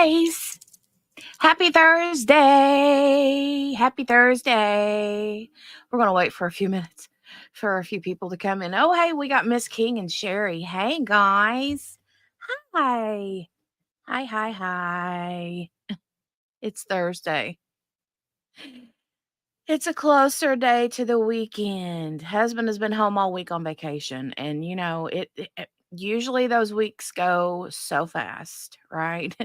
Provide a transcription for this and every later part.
guys. Happy Thursday. Happy Thursday. We're going to wait for a few minutes for a few people to come in. Oh, hey, we got Miss King and Sherry. Hey, guys. Hi. Hi. It's Thursday. It's a closer day to the weekend. Husband has been home all week on vacation, and it usually those weeks go so fast, right?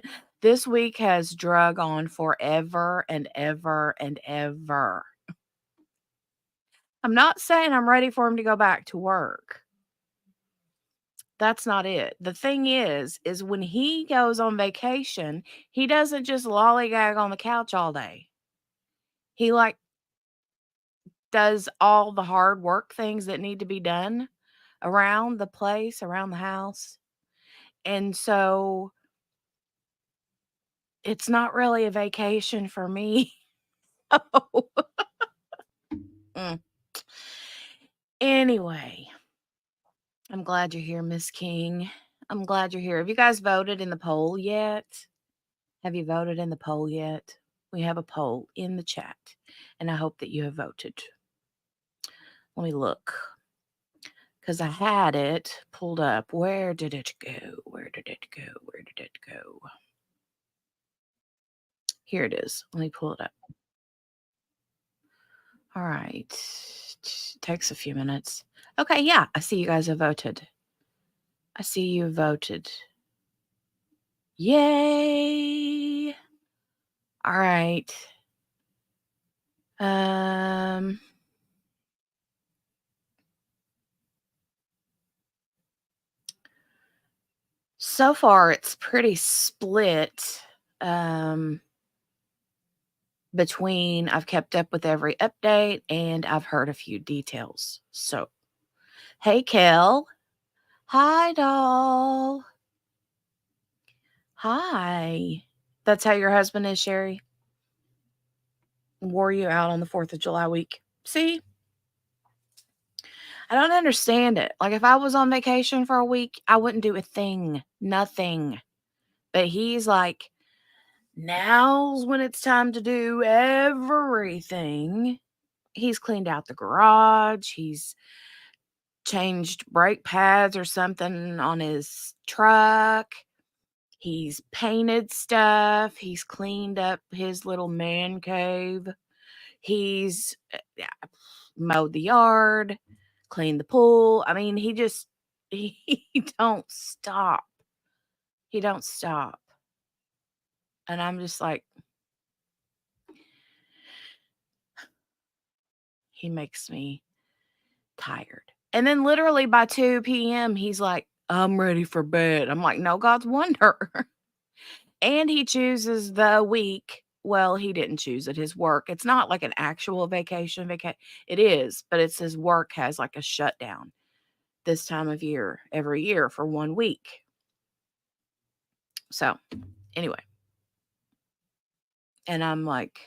This week has drug on forever and ever and ever. I'm not saying I'm ready for him to go back to work. That's not it. The thing is when he goes on vacation, he doesn't just lollygag on the couch all day. He does all the hard work things that need to be done around the place, around the house. And so it's not really a vacation for me. Oh. Anyway, I'm glad you're here, Miss King. I'm glad you're here. Have you guys voted in the poll yet? Have you voted in the poll yet? We have a poll in the chat, and I hope that you have voted. Let me look, because I had it pulled up. Where did it go? Where did it go? Where did it go? Here it is. Let me pull it up. All right. Takes a few minutes. Okay, yeah, I see you guys have voted. I see you voted. Yay! All right. So far it's pretty split between I've kept up with every update and I've heard a few details. So, hey, Kel. Hi, doll. Hi. That's how your husband is, Sherry? Wore you out on the 4th of July week. See? I don't understand it. Like, if I was on vacation for a week, I wouldn't do a thing. Nothing. But he's like, now's when it's time to do everything. He's cleaned out the garage. He's changed brake pads or something on his truck. He's painted stuff. He's cleaned up his little man cave. He's mowed the yard, cleaned the pool. I mean, he don't stop. He don't stop. And I'm just like, he makes me tired. And then literally by 2 p.m., he's like, I'm ready for bed. I'm like, no, God's wonder. And he chooses the week. Well, he didn't choose it. His work. It's not like an actual vacation. It is, but it's his work has like a shutdown this time of year, every year for 1 week. So anyway. And I'm like,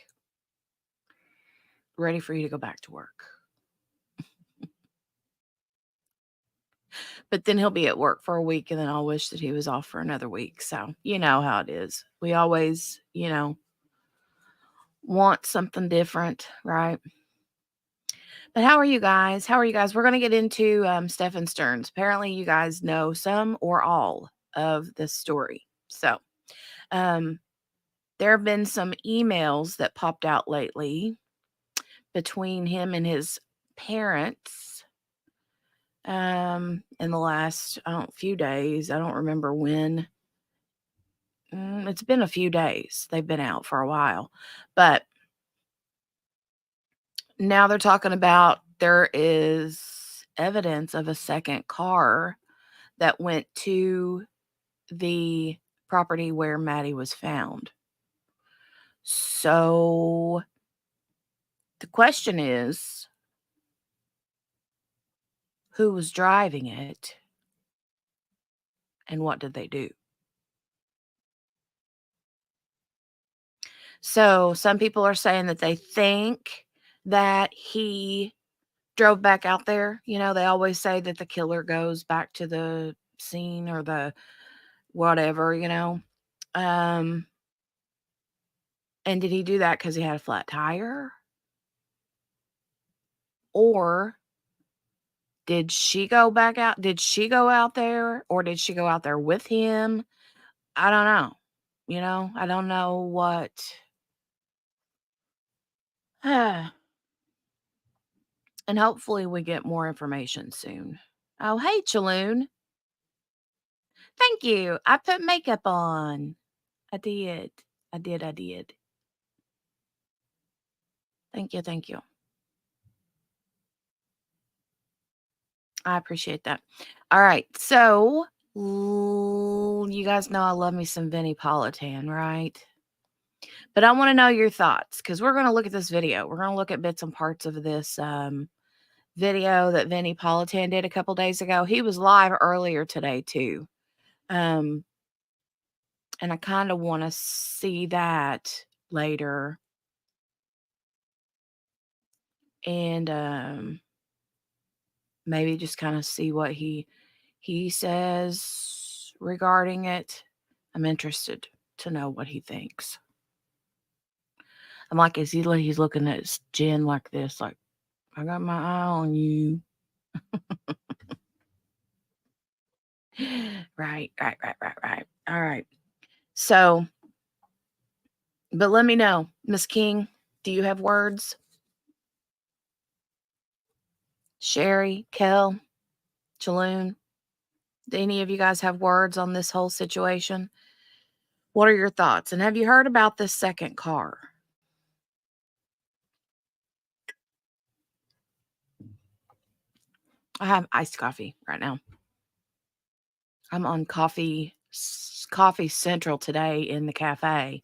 ready for you to go back to work. But then he'll be at work for a week and then I'll wish that he was off for another week. So you know how it is. We always, want something different, right? But how are you guys? We're going to get into Stephan Sterns. Apparently you guys know some or all of this story. So there have been some emails that popped out lately between him and his parents in the last few days. I don't remember when. It's been a few days. They've been out for a while. But now they're talking about there is evidence of a second car that went to the property where Maddie was found. So the question is, who was driving it and what did they do? So some people are saying that they think that he drove back out there. They always say that the killer goes back to the scene or the whatever. And did he do that because he had a flat tire? Or did she go back out? Did she go out there, or did she go out there with him? I don't know. I don't know what. And hopefully we get more information soon. Oh, hey, Chaloon. Thank you. I put makeup on. I did. I did. Thank you. Thank you. I appreciate that. All right. So, you guys know I love me some Vinnie Politan, right? But I want to know your thoughts because we're going to look at this video. We're going to look at bits and parts of this video that Vinnie Politan did a couple days ago. He was live earlier today, too. And I kind of want to see that later. And maybe just kind of see what he says regarding it. I'm interested to know what he thinks. I'm like, he's looking at Jenn like this, like, I got my eye on you. Right. All right. So, but let me know, Miss King, do you have words? Sherry, Kel, Chaloon, do any of you guys have words on this whole situation? What are your thoughts? And have you heard about this second car? I have iced coffee right now. I'm on coffee central today in the cafe.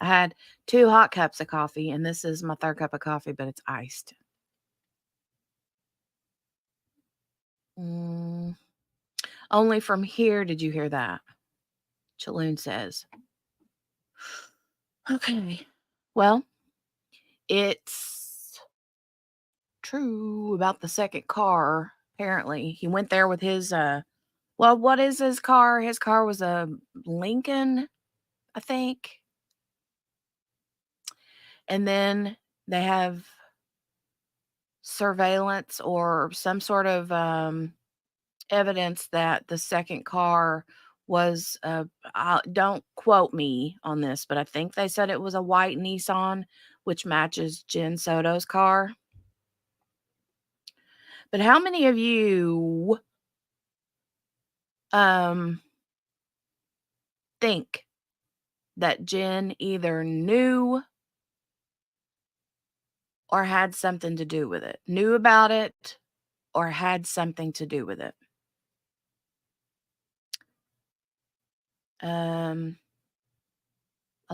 I had 2 hot cups of coffee, and this is my 3rd cup of coffee, but it's iced. Only from here did you hear that, Chaloon says. Okay. Well, it's true about the second car. Apparently, he went there with his what is his car? His car was a Lincoln, I think. And then they have surveillance or some sort of evidence that the second car was don't quote me on this, but I think they said it was a white Nissan, which matches Jenn Soto's car. But how many of you think that Jenn either knew or had something to do with it? Knew about it or had something to do with it? I'd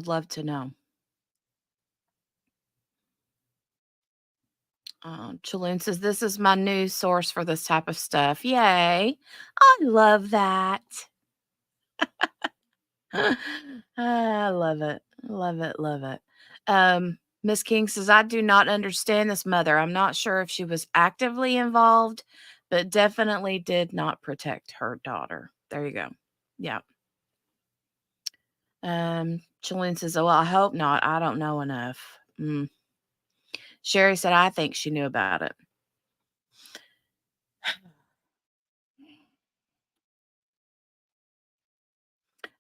love to know. Chaloon says, this is my news source for this type of stuff. Yay. I love that. I love it. Love it. Miss King says, I do not understand this mother. I'm not sure if she was actively involved, but definitely did not protect her daughter. There you go. Yeah. Chaloon says, oh, well, I hope not. I don't know enough. Sherry said, I think she knew about it.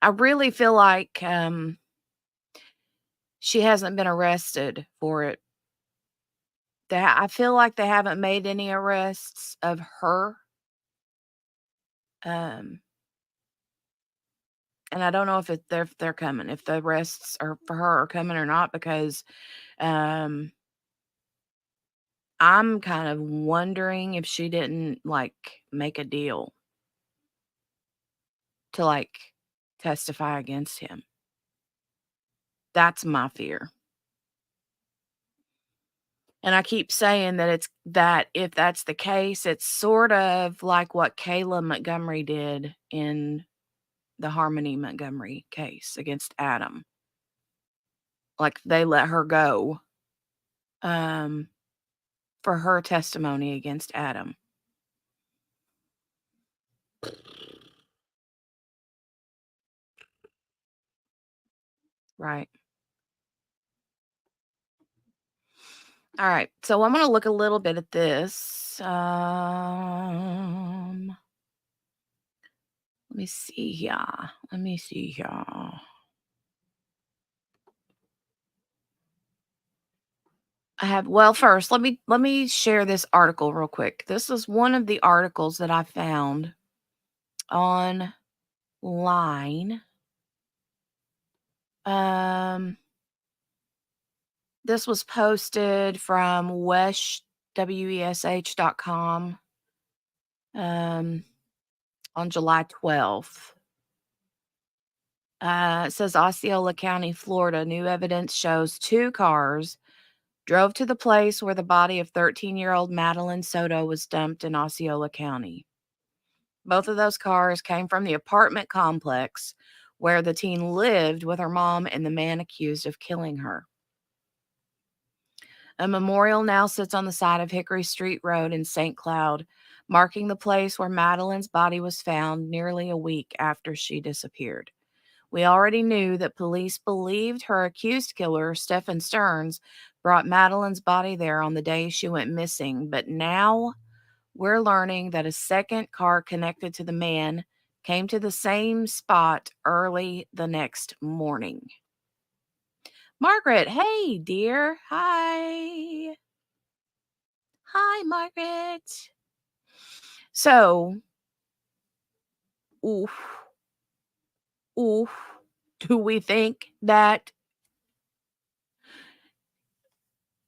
I really feel like she hasn't been arrested for it. I feel like they haven't made any arrests of her. And I don't know if they're coming, if the arrests are for her are coming or not, because I'm kind of wondering if she didn't make a deal to testify against him. That's my fear. And I keep saying that if that's the case, it's sort of like what Kayla Montgomery did in the Harmony Montgomery case against Adam. Like, they let her go for her testimony against Adam. Right. All right. So I'm going to look a little bit at this. Let me see here. Let me see here. First, let me share this article real quick. This is one of the articles that I found online. This was posted from wesh.com on July 12th. It says Osceola County, Florida. New evidence shows 2 cars drove to the place where the body of 13-year-old Madeline Soto was dumped in Osceola County. Both of those cars came from the apartment complex where the teen lived with her mom and the man accused of killing her. A memorial now sits on the side of Hickory Tree Road in St. Cloud, marking the place where Madeline's body was found nearly a week after she disappeared. We already knew that police believed her accused killer, Stephan Sterns, brought Madeline's body there on the day she went missing, but now we're learning that a second car connected to the man came to the same spot early the next morning. Margaret, hey, dear. Hi. Hi, Margaret. So, oof, oof. Do we think that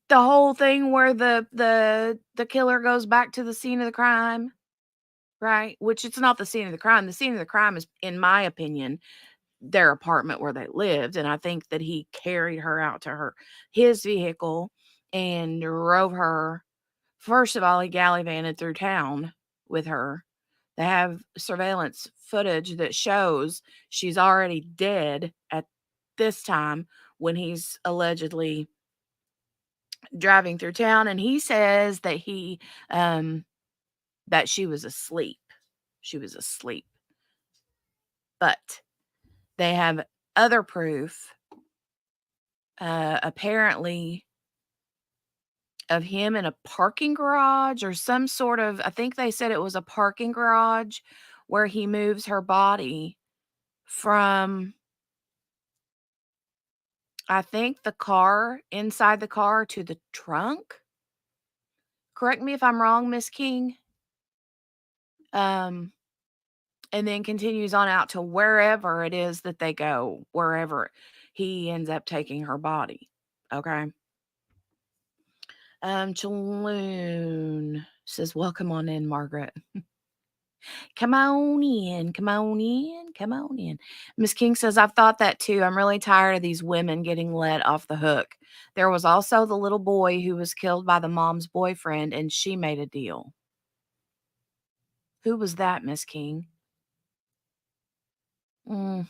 the whole thing where the killer goes back to the scene of the crime, right? Which it's not the scene of the crime. The scene of the crime is, in my opinion, their apartment where they lived, and I think that he carried her out to his vehicle and drove her. First of all, he gallivanted through town with her. They have surveillance footage that shows she's already dead at this time when he's allegedly driving through town, and he says that that she was asleep. She was asleep. But they have other proof, apparently, of him in a parking garage or some sort of, I think they said it was a parking garage where he moves her body from, I think, the car, inside the car, to the trunk. Correct me if I'm wrong, Miss King. And then continues on out to wherever it is that they go, wherever he ends up taking her body. Okay. Chaloon says, welcome on in, Margaret. Come on in, come on in, come on in. Miss King says, I've thought that too. I'm really tired of these women getting let off the hook. There was also the little boy who was killed by the mom's boyfriend, and she made a deal. Who was that, Miss King? And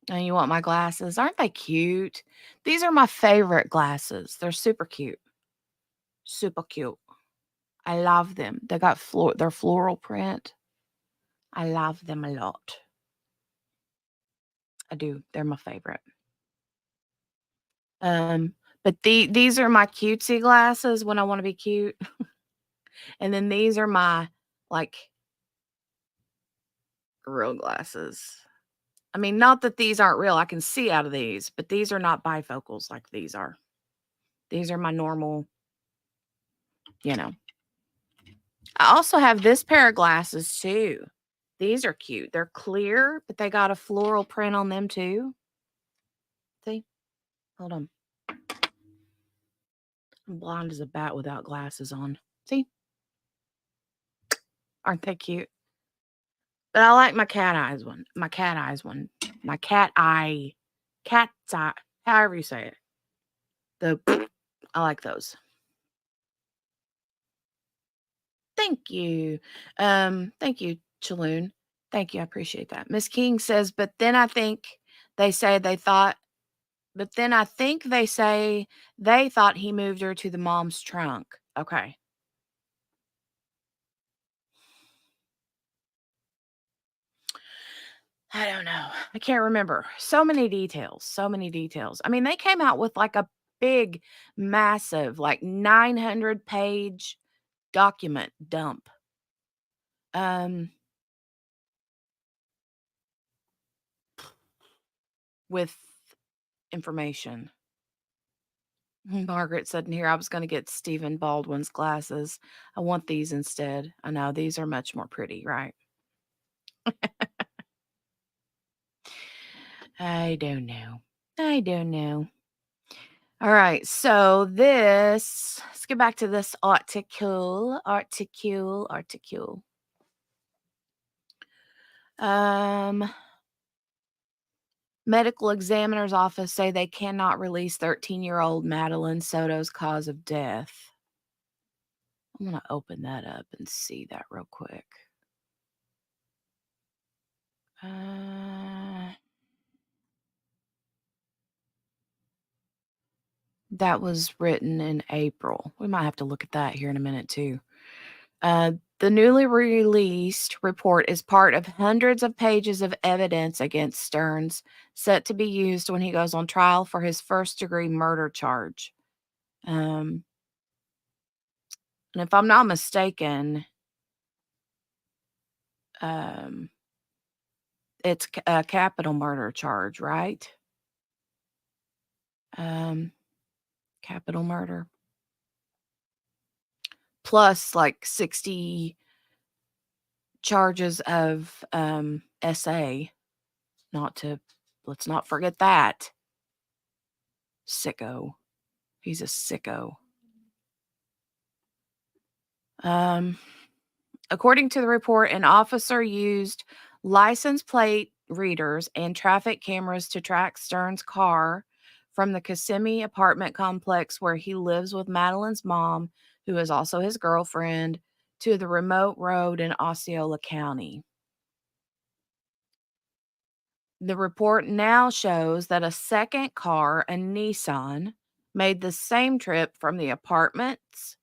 you want my glasses? Aren't they cute? These are my favorite glasses. They're super cute. Super cute. I love them. They got their floral print. I love them a lot. I do. They're my favorite. But these are my cutesy glasses when I want to be cute. And then these are my, like, real glasses. I mean, not that these aren't real. I can see out of these, but these are not bifocals like these are. These are my normal, you know. I also have this pair of glasses too. These are cute. They're clear, but they got a floral print on them too. See? Hold on. I'm blind as a bat without glasses on. See? Aren't they cute? But I like my cat eyes one. My cat eyes one. My cat's eye. However you say it. I like those. Thank you. Thank you, Chaloon. Thank you. I appreciate that. Miss King says, but then I think they say they thought, but then I think they say they thought he moved her to the mom's trunk. Okay. I don't know. I can't remember. So many details. So many details. I mean, they came out with like a big, massive, like 900-page document dump. Um, with information. Margaret said in here, I was going to get Stephen Baldwin's glasses. I want these instead. I know these are much more pretty, right? I don't know. I don't know. All right. So let's get back to this article. Medical examiner's office say they cannot release 13-year-old Madeline Soto's cause of death. I'm going to open that up and see that real quick. That was written in April. We might have to look at that here in a minute too. The newly released report is part of hundreds of pages of evidence against Sterns, set to be used when he goes on trial for his first-degree murder charge. And if I'm not mistaken, it's a capital murder charge, right? Capital murder. Plus like 60 charges of SA. Let's not forget that. Sicko. He's a sicko. According to the report, an officer used license plate readers and traffic cameras to track Stern's car from the Kissimmee apartment complex where he lives with Madeline's mom, who is also his girlfriend, to the remote road in Osceola County. The report now shows that a second car, a Nissan, made the same trip from the apartments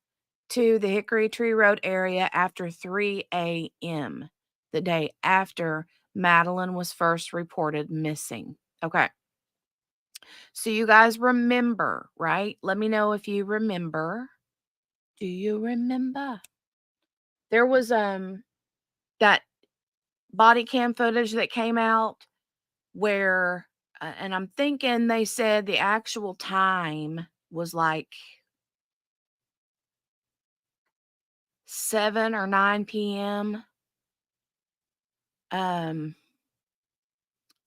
to the Hickory Tree Road area after 3 a.m., the day after Madeline was first reported missing. Okay. So you guys remember, right? Let me know if you remember. Do you remember? There was that body cam footage that came out where and I'm thinking they said the actual time was like 7 or 9 p.m. The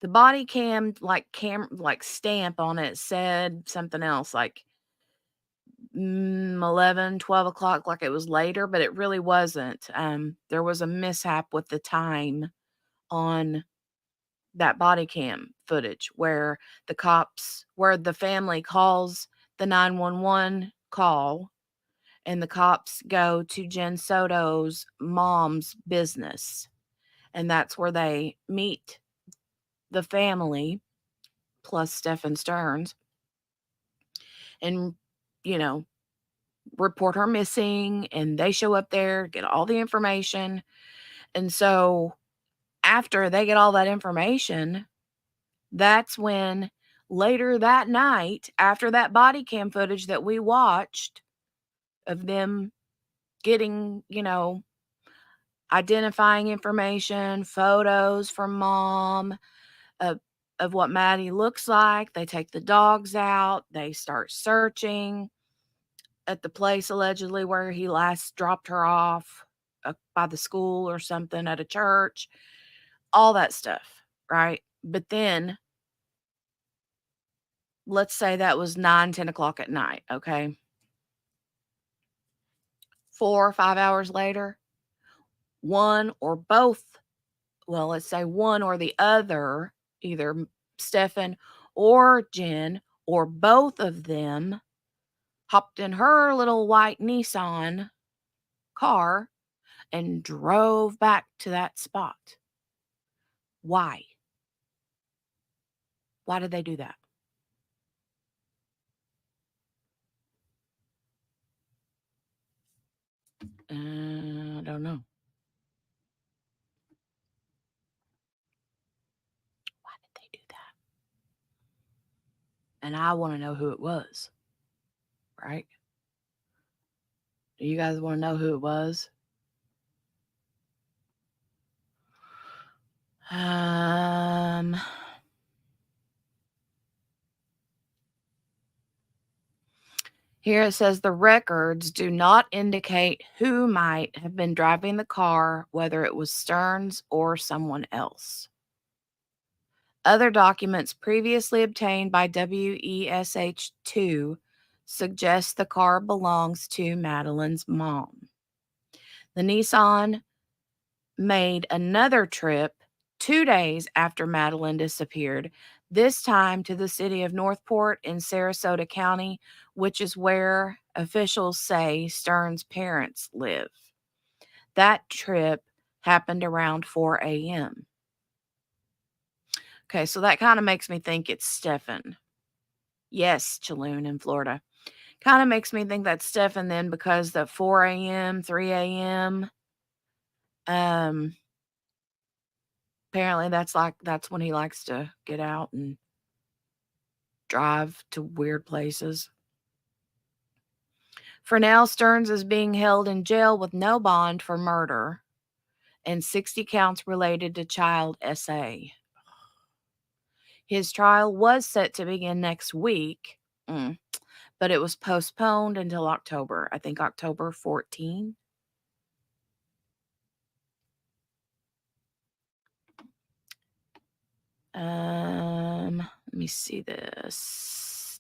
body cam like stamp on it said something else like 11, 12 o'clock, like it was later, but it really wasn't. There was a mishap with the time on that body cam footage where the family calls the 911 call and the cops go to Jenn Soto's mom's business. And that's where they meet the family plus Stephan Sterns and, report her missing. And they show up there, get all the information. And so after they get all that information, that's when later that night, after that body cam footage that we watched of them getting, identifying information, photos from mom of what Maddie looks like. They take the dogs out. They start searching at the place allegedly where he last dropped her off by the school or something at a church. All that stuff, right? But then let's say that was 9, 10 o'clock at night, okay? 4 or 5 hours later, one or both, well, let's say one or the other, either Stephan or Jenn or both of them hopped in her little white Nissan car and drove back to that spot. Why? Why did they do that? I don't know. did they do that? And I want to know who it was, right? Do you guys want to know who it was? Here it says the records do not indicate who might have been driving the car, whether it was Stearns or someone else. Other documents previously obtained by WESH2 suggest the car belongs to Madeline's mom. The Nissan made another trip 2 days after Madeline disappeared, this time to the city of Northport in Sarasota County, which is where officials say Stern's parents live. That trip happened around 4 a.m. Okay, so that kind of makes me think it's Stephan. Yes, Chaloon in Florida. Kind of makes me think that's Stephan then, because the 4 a.m., 3 a.m., apparently that's when he likes to get out and drive to weird places. For now, Sterns is being held in jail with no bond for murder and 60 counts related to child SA. His trial was set to begin next week, but it was postponed until October. I think October 14. Let me see this.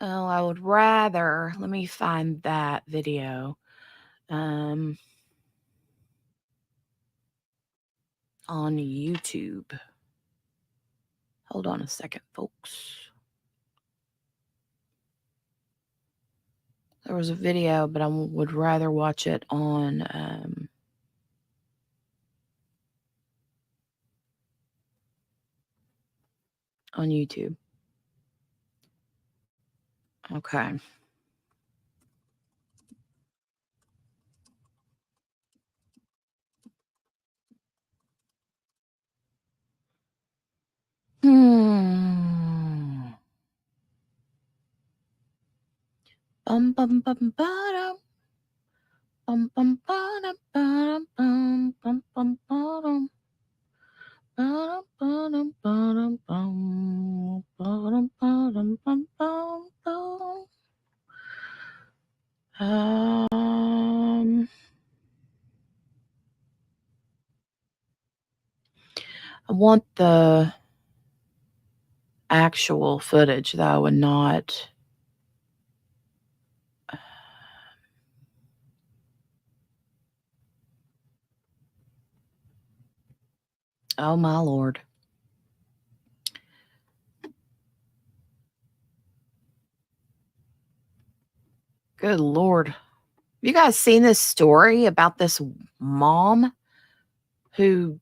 Oh, I would rather, let me find that video. On YouTube. Hold on a second, folks. There was a video, but I would rather watch it on YouTube. Okay. Bum bum bum ba-dum. Bum bum ba-dum ba-dum bum bum bum ba-dum. Ba-dum ba-dum ba-dum bum. Ba-dum ba-dum bum bum bum. I want the actual footage though, and not oh my Lord. Good Lord. Have you guys seen this story about this mom who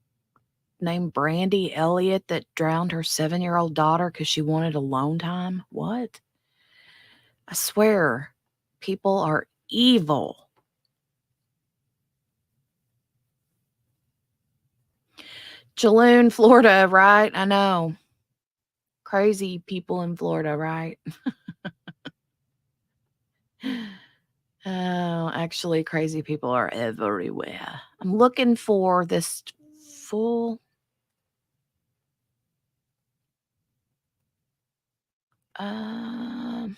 named Brandy Elliott that drowned her 7-year-old daughter because she wanted alone time? What? I swear, people are evil. Jaloon, Florida, right? I know. Crazy people in Florida, right? Oh, actually, crazy people are everywhere. I'm looking for this full. Um,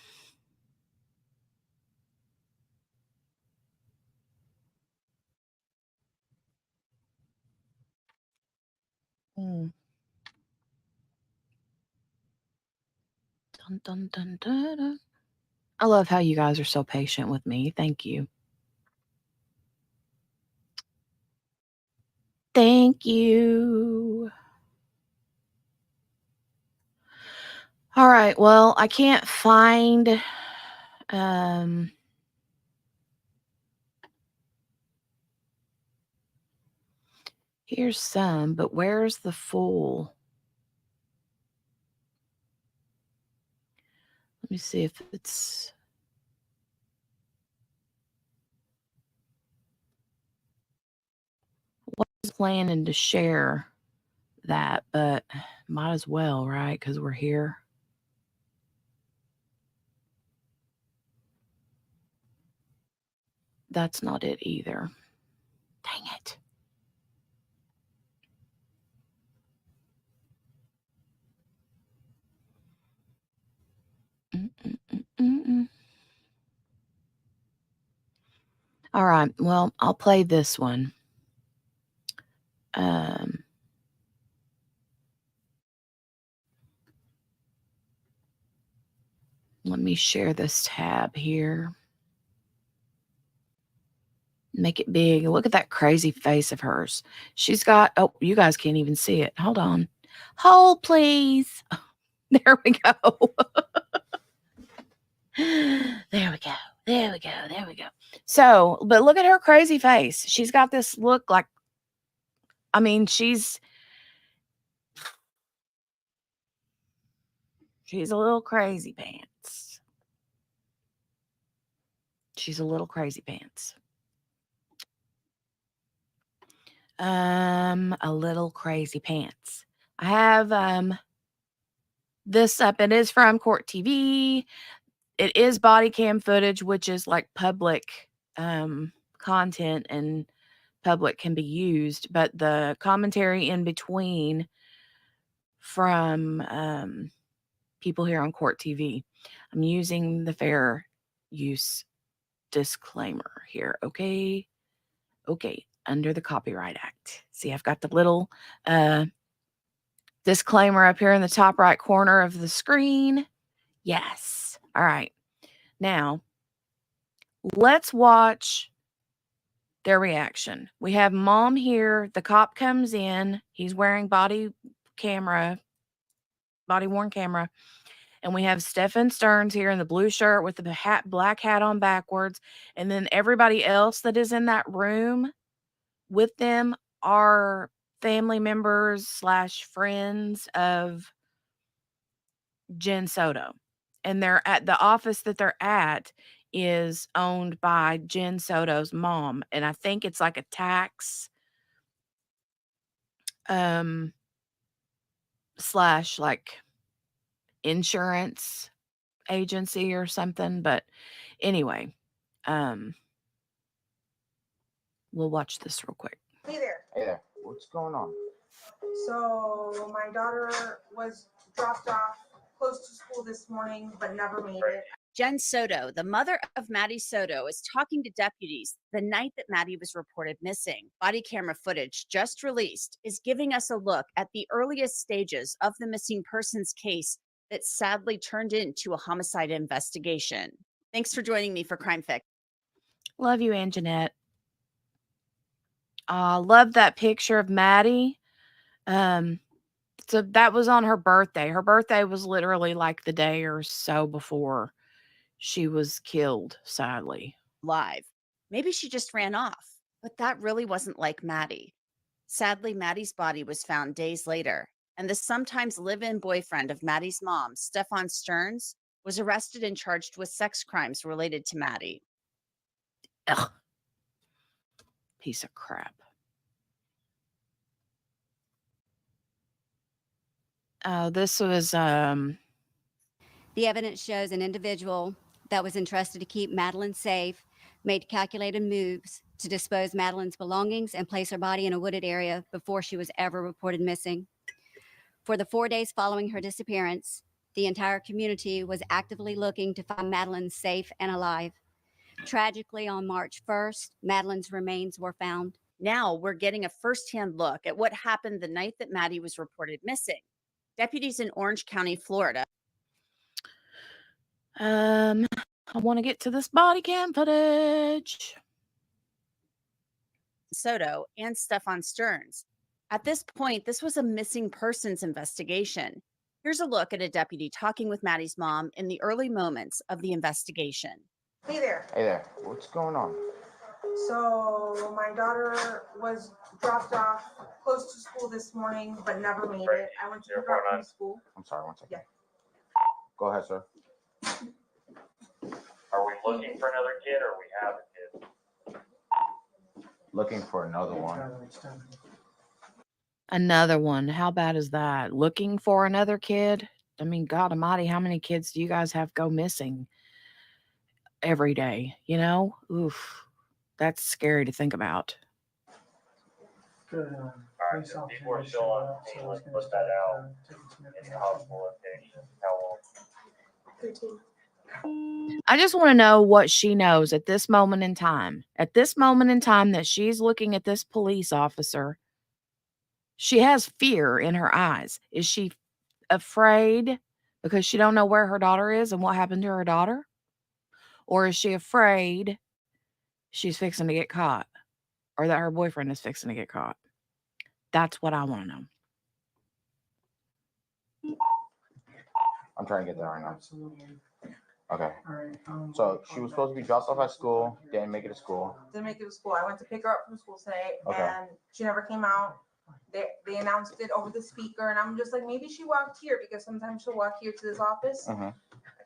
hmm. Dun, dun, dun, dun, dun. I love how you guys are so patient with me. Thank you. Thank you. All right. Well, I can't find here's some, but where's the full? Let me see if it's planning to share that, but might as well, right? Because we're here. That's not it either. Dang it. All right. Well, I'll play this one. Let me share this tab here. Make it big. Look at that crazy face of hers. She's got, oh, you guys can't even see it. Hold on. Hold, please. There we go. There we go. There we go. There we go. So, but look at her crazy face. She's got this look like, I mean, she's a little crazy pants. She's a little crazy pants. A little crazy pants. I have this up. It is from Court TV. It is body cam footage, which is like public content and public can be used, but the commentary in between from people here on Court TV. I'm using the fair use disclaimer here. Okay. Under the Copyright Act. See, I've got the little disclaimer up here in the top right corner of the screen. Yes. All right. Now, let's watch their reaction. We have mom here. The cop comes in. He's wearing body worn camera. And we have Stephan Sterns here in the blue shirt with the black hat on backwards. And then everybody else that is in that room with them are family members / friends of Jenn Soto. And they're at the office that they're at is owned by Jenn Soto's mom. And I think it's like a tax / like insurance agency or something. But anyway, we'll watch this real quick. Hey there. Hey there. What's going on? So my daughter was dropped off close to school this morning, but never made it. Jenn Soto, the mother of Maddie Soto, is talking to deputies the night that Maddie was reported missing. Body camera footage just released is giving us a look at the earliest stages of the missing persons case that sadly turned into a homicide investigation. Thanks for joining me for Crime Fix. Love you, Anjanette. Love that picture of Maddie. So that was on her birthday. Her birthday was literally like the day or so before she was killed, sadly. Live. Maybe she just ran off, but that really wasn't like Maddie. Sadly, Maddie's body was found days later, and the sometimes live-in boyfriend of Maddie's mom, Stephan Sterns, was arrested and charged with sex crimes related to Maddie. Ugh. Piece of crap. This was The evidence shows an individual that was entrusted to keep Madeline safe made calculated moves to dispose Madeline's belongings and place her body in a wooded area before she was ever reported missing. For the 4 days following her disappearance, the entire community was actively looking to find Madeline safe and alive. Tragically, on March 1st, Madeline's remains were found. Now we're getting a firsthand look at what happened the night that Maddie was reported missing. Deputies in Orange County, Florida. I want to get to this body cam footage. Soto and Stephan Sterns. At this point, this was a missing persons investigation. Here's a look at a deputy talking with Maddie's mom in the early moments of the investigation. Hey there. Hey there. What's going on? So my daughter was dropped off close to school this morning, but never made it. I went to pick her up from school. I'm sorry, 1 second. Yeah. Go ahead, sir. Are we looking for another kid or we have a kid? Looking for another one. Another one. How bad is that? Looking for another kid? I mean, God almighty, how many kids do you guys have go missing every day? You know? Oof. That's scary to think about. Good. Alright, so people are still on the team, let's put that out in the hospital location. How old? 13. I just want to know what she knows at this moment in time. At this moment in time that she's looking at this police officer, she has fear in her eyes. Is she afraid because she don't know where her daughter is and what happened to her daughter? Or is she afraid she's fixing to get caught or that her boyfriend is fixing to get caught? That's what I want to know. I'm trying to get there right now. Absolutely. Okay. All right. So she was supposed to be dropped off at school, didn't make it to school. Didn't make it to school. I went to pick her up from school today, Okay. and she never came out. They announced it over the speaker, and I'm just like, maybe she walked here because sometimes she'll walk here to this office. Mm-hmm. I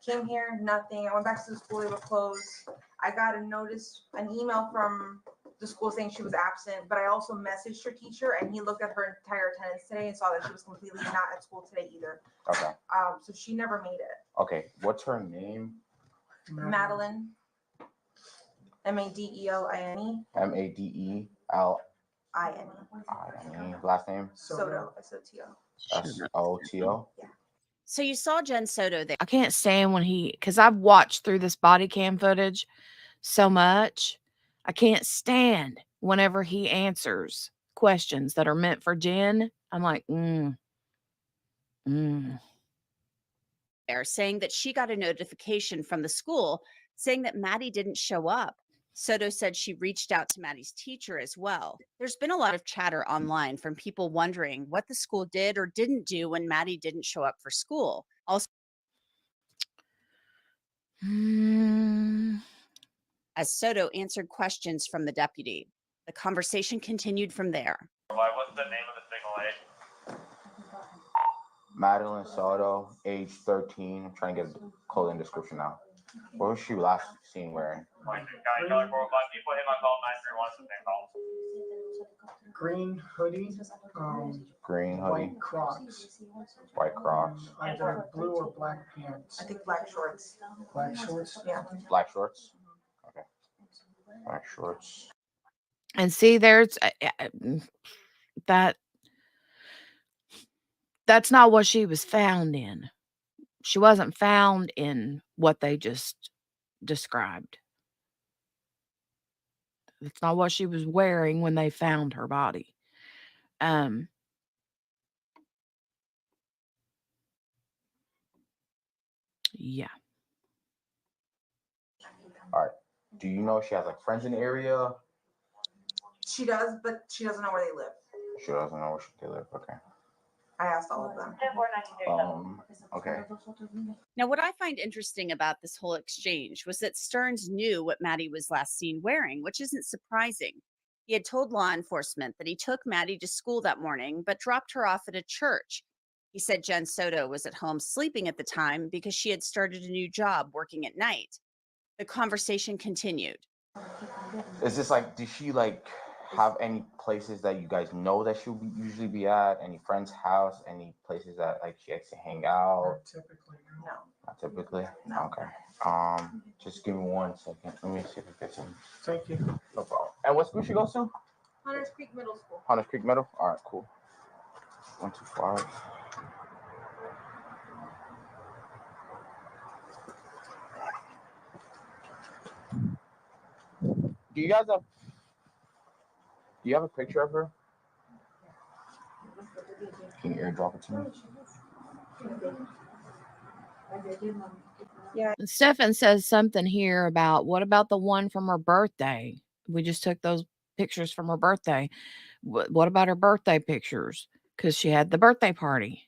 came here, nothing. I went back to the school, they were closed. I got an email from the school saying she was absent, but I also messaged her teacher, and he looked at her entire attendance today and saw that she was completely not at school today either. Okay. So she never made it. Okay. What's her name? Madeline. Madeline. Madeline. Last name? Soto. S-O-T-O. Soto. So you saw Jenn Soto there. I can't stand when because I've watched through this body cam footage so much. I can't stand whenever he answers questions that are meant for Jenn. I'm like, There saying that she got a notification from the school saying that Maddie didn't show up. Soto said she reached out to Maddie's teacher as well. There's been a lot of chatter online from people wondering what the school did or didn't do when Maddie didn't show up for school. Also, as Soto answered questions from the deputy, the conversation continued from there. What's the name of the signal aid? Madeline Soto, age 13. I'm trying to get a clothing description now. What was she last seen wearing? Washington County color 405. People hit my call 931 call. Green hoodie. Green hoodie. White Crocs. White Crocs. Either blue or black pants. I think black shorts. Black shorts. Yeah. Black shorts. Okay. Black shorts. and see, there's that's not what she was found in. She wasn't found in what they just described. It's not what she was wearing when they found her body. Yeah. All right. Do you know if she has like friends in the area? She does, but she doesn't know where they live. She doesn't know where they live. Okay. I asked all of them. Okay. Now, what I find interesting about this whole exchange was that Sterns knew what Maddie was last seen wearing, which isn't surprising. He had told law enforcement that he took Maddie to school that morning, but dropped her off at a church. He said Jenn Soto was at home sleeping at the time because she had started a new job working at night. The conversation continued. Is this like, did she like have any places that you guys know that she'll usually be at? Any friend's house? Any places that like she likes to hang out? Not typically. No. Not typically? No. Okay. Just give me 1 second. Let me see if I get some. Thank you. No problem. And what school she goes to? Hunters Creek Middle School. Hunters Creek Middle? All right, cool. 125. Do you have a picture of her? Can you airdrop it to me? Yeah. Stephan says something here about what about the one from her birthday? We just took those pictures from her birthday. What about her birthday pictures? Because she had the birthday party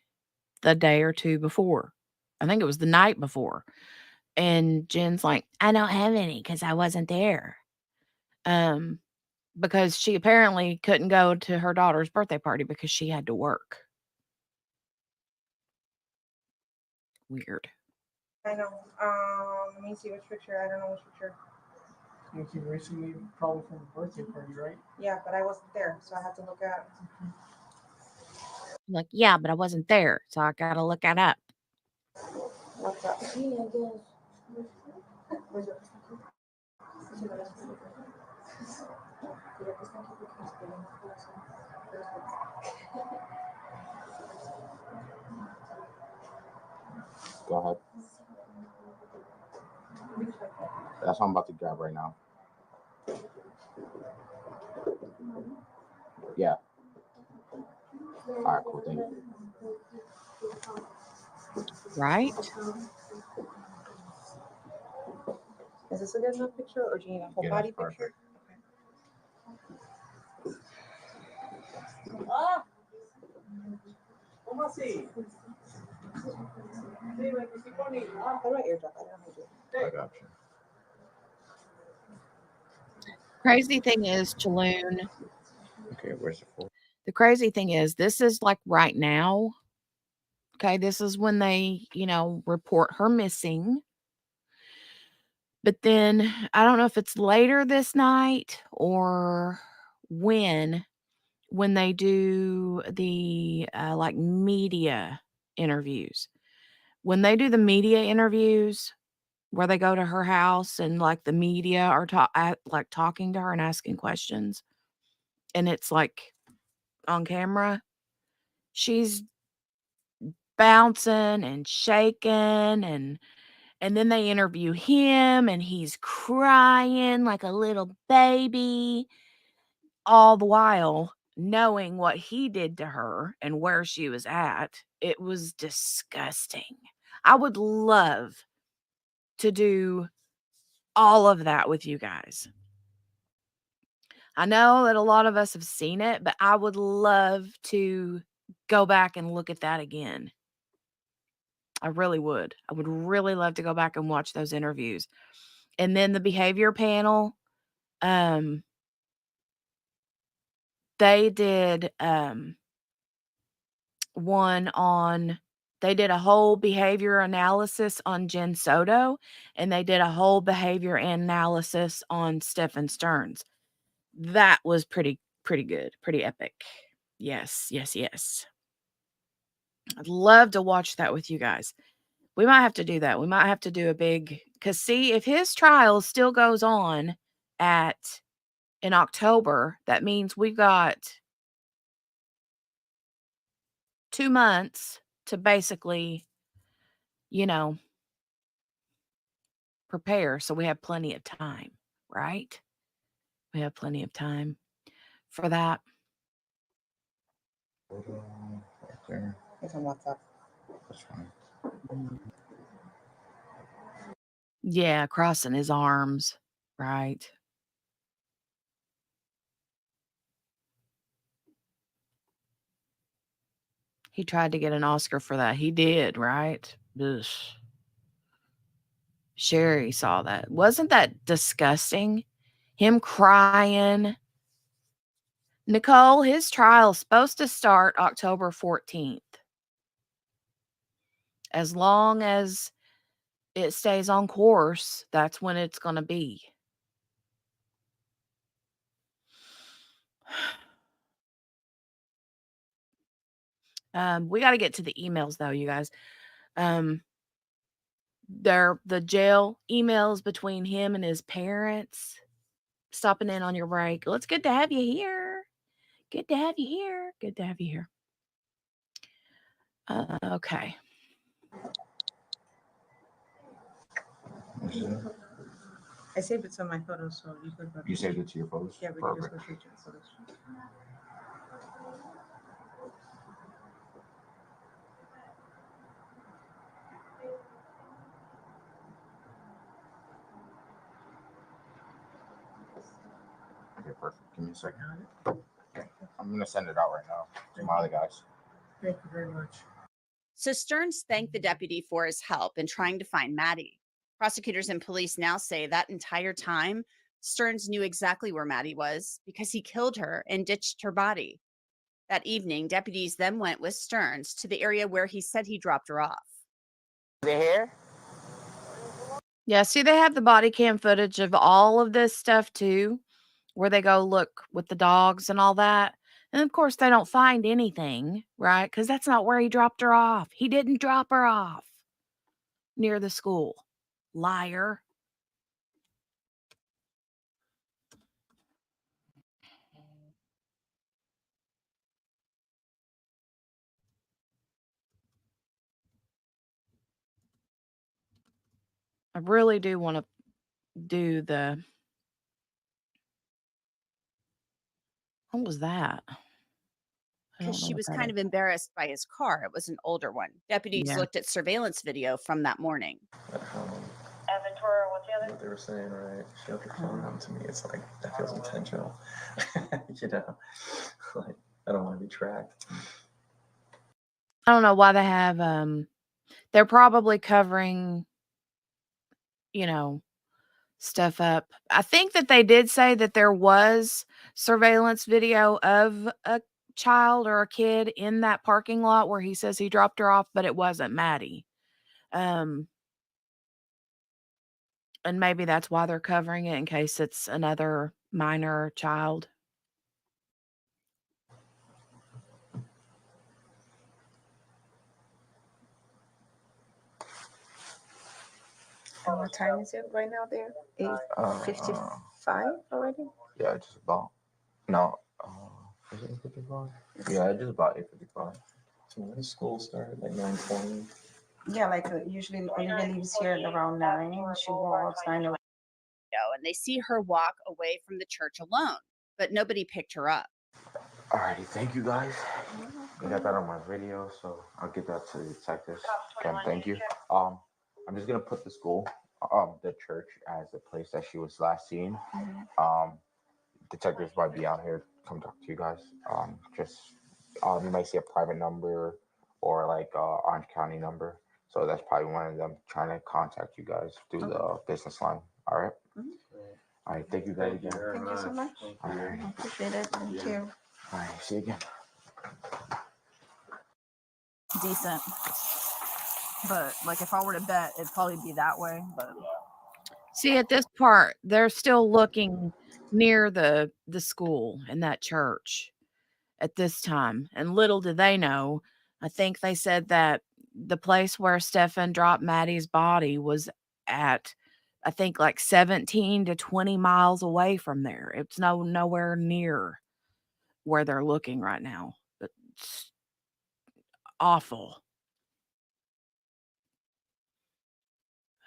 the day or two before. I think it was the night before. And Jen's like, I don't have any because I wasn't there. Because she apparently couldn't go to her daughter's birthday party because she had to work. Weird. I know. Let me see which picture. I don't know which picture. You came recently, probably from the birthday party, right? Yeah, but I wasn't there, so I had to look at. I'm like, yeah, but I wasn't there, so I gotta look it up. What's up? Go ahead. That's what I'm about to grab right now. Yeah. All right, cool. Thank you. Right? Is this a good enough picture, or do you need a whole Yeah, body that's picture? Ah, ¿cómo así? How do I airdrop? I don't know how to do it. I got you. Crazy thing is, Chaloon, Okay, where's the phone? the crazy thing is, this is like right now. Okay, this is when they, report her missing. But then I don't know if it's later this night or when they do the like media interviews. When they do the media interviews where they go to her house and like the media are talking to her and asking questions, and it's like on camera, she's bouncing and shaking, and then they interview him and he's crying like a little baby, all the while knowing what he did to her and where she was at. It was disgusting. I would love to do all of that with you guys. I know that a lot of us have seen it, but I would love to go back and look at that again. I really would. I would really love to go back and watch those interviews. And then the behavior panel, they did they did a whole behavior analysis on Jenn Soto, and they did a whole behavior analysis on Stephan Sterns. That was pretty good, pretty epic. Yes, yes, yes. I'd love to watch that with you guys. We might have to do that. We might have to do a big, because see, if his trial still goes on in October, that means we've got 2 months to basically, prepare. So we have plenty of time, right? We have plenty of time for that. Right there. It's on WhatsApp. That's fine. Yeah, crossing his arms, right? He tried to get an Oscar for that. He did, right? Ugh. Sherry saw that. Wasn't that disgusting? Him crying. Nicole, his trial's supposed to start October 14th. As long as it stays on course, that's when it's going to be. We got to get to the emails though, you guys. They're the jail emails between him and his parents. Stopping in on your break. Well, it's good to have you here. Good to have you here. Good to have you here. Okay. I saved it to my photos, so you could. You saved it to your photos? Yeah, we can just Perfect. go straight to the photos. Okay, perfect. Give me a second. Okay. I'm going to send it out right now to my other guys. Thank you very much. So Stearns thanked the deputy for his help in trying to find Maddie. Prosecutors and police now say that entire time, Stearns knew exactly where Maddie was because he killed her and ditched her body. That evening, deputies then went with Stearns to the area where he said he dropped her off. They here? Yeah, see, they have the body cam footage of all of this stuff too, where they go look with the dogs and all that. And of course, they don't find anything, right? Because that's not where he dropped her off. He didn't drop her off near the school. Liar. I really do want to do the. What was that? I because don't know she what was that kind is. of embarrassed by his car. It was an older one. Deputies Yeah. looked at surveillance video from that morning. Aventura, what's the other? What they were saying, right? She had her phone on to me. It's like, that feels intentional. You know, like, I don't want to be tracked. I don't know why they have. They're probably covering, stuff up. I think that they did say that there was surveillance video of a child or a kid in that parking lot where he says he dropped her off, but it wasn't Maddie. And maybe that's why they're covering it in case it's another minor child. And what time is it right now there? 8:55 already? Yeah, just about. No. Is it 55? Yeah, just about 8:55. So when does school start? Like 9:20? Yeah, like usually Olivia leaves here at around 9. She walks 9 to And they see her walk away from the church alone, but nobody picked her up. Alrighty, thank you guys. I got that on my video, so I'll get that to the detectives. Again, thank you. I'm just gonna put the school, the church as the place that she was last seen. Detectives might be out here, come talk to you guys. You might see a private number or like Orange County number. So that's probably one of them trying to contact you guys through the business line. All right. All right. Thank you guys again. Thank you so much. All right. I appreciate it. Thank you. All right. See you again. Decent. But like if I were to bet, it'd probably be that way. But see, at this part, they're still looking near the school and that church at this time. And little do they know, I think they said that the place where Stephan dropped Maddie's body was at, I think, like 17 to 20 miles away from there. It's nowhere near where they're looking right now. It's awful.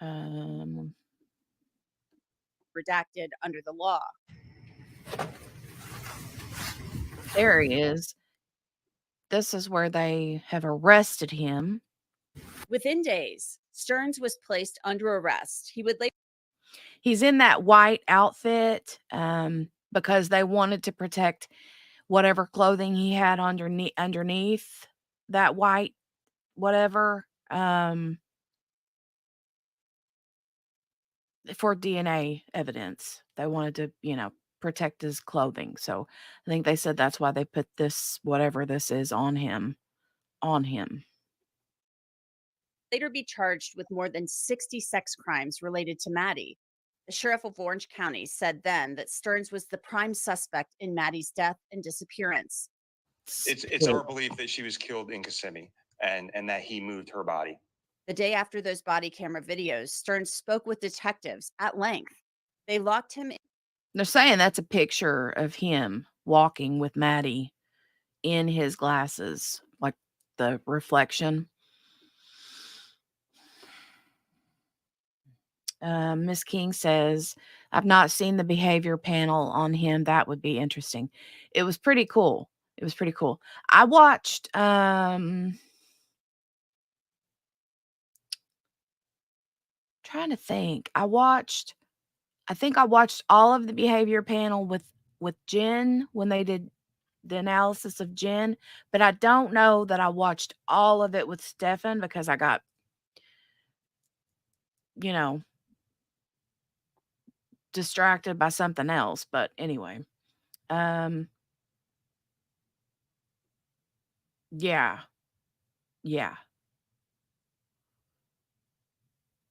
Redacted under the law. There he is. This is where they have arrested him. Within days, Stearns was placed under arrest. He would later. He's in that white outfit because they wanted to protect whatever clothing he had underneath that white whatever for DNA evidence. They wanted to, protect his clothing. So I think they said that's why they put this, whatever this is, on him. Later be charged with more than 60 sex crimes related to Maddie. The sheriff of Orange County said then that Stearns was the prime suspect in Maddie's death and disappearance. It's our belief that she was killed in Kissimmee and that he moved her body. The day after those body camera videos, Stearns spoke with detectives at length. They locked him in. They're saying that's a picture of him walking with Maddie in his glasses, like the reflection. Miss King says, I've not seen the behavior panel on him. That would be interesting. It was pretty cool. I watched, trying to think. I think I watched all of the behavior panel with Jenn when they did the analysis of Jenn, but I don't know that I watched all of it with Stephan because I got, distracted by something else. But anyway, yeah.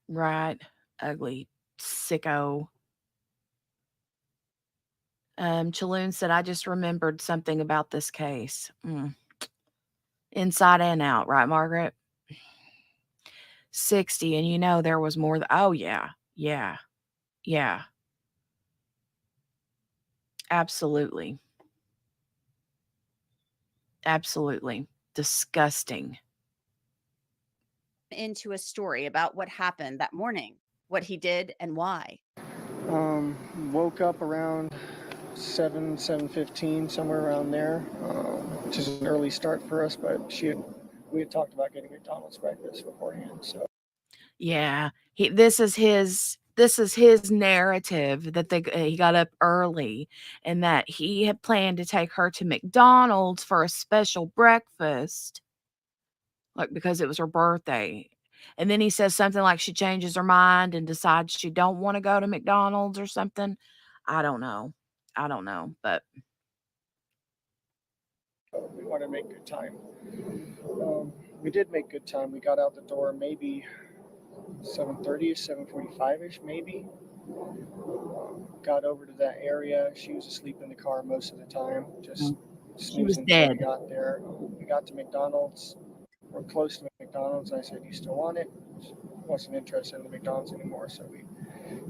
Right. Ugly sicko. Chaloon said, I just remembered something about this case. Inside and out, right, Margaret? 60, and you know there was more. Oh, yeah. Yeah. Yeah. Absolutely. Absolutely. Disgusting. Into a story about what happened that morning, what he did and why. Woke up around 7:15, somewhere around there, which is an early start for us, but we had talked about getting McDonald's breakfast beforehand, so. Yeah. This is his narrative that he got up early and that he had planned to take her to McDonald's for a special breakfast, like because it was her birthday. And then he says something like she changes her mind and decides she don't want to go to McDonald's or something. I don't know, but We want to make good time. We did make good time. We got out the door maybe 7:30ish, 7:45ish, maybe. Got over to that area. She was asleep in the car most of the time, just she was snoozing until we dead. got there. We got to McDonald's. We're close to McDonald's. I said, "You still want it?" She wasn't interested in the McDonald's anymore, so we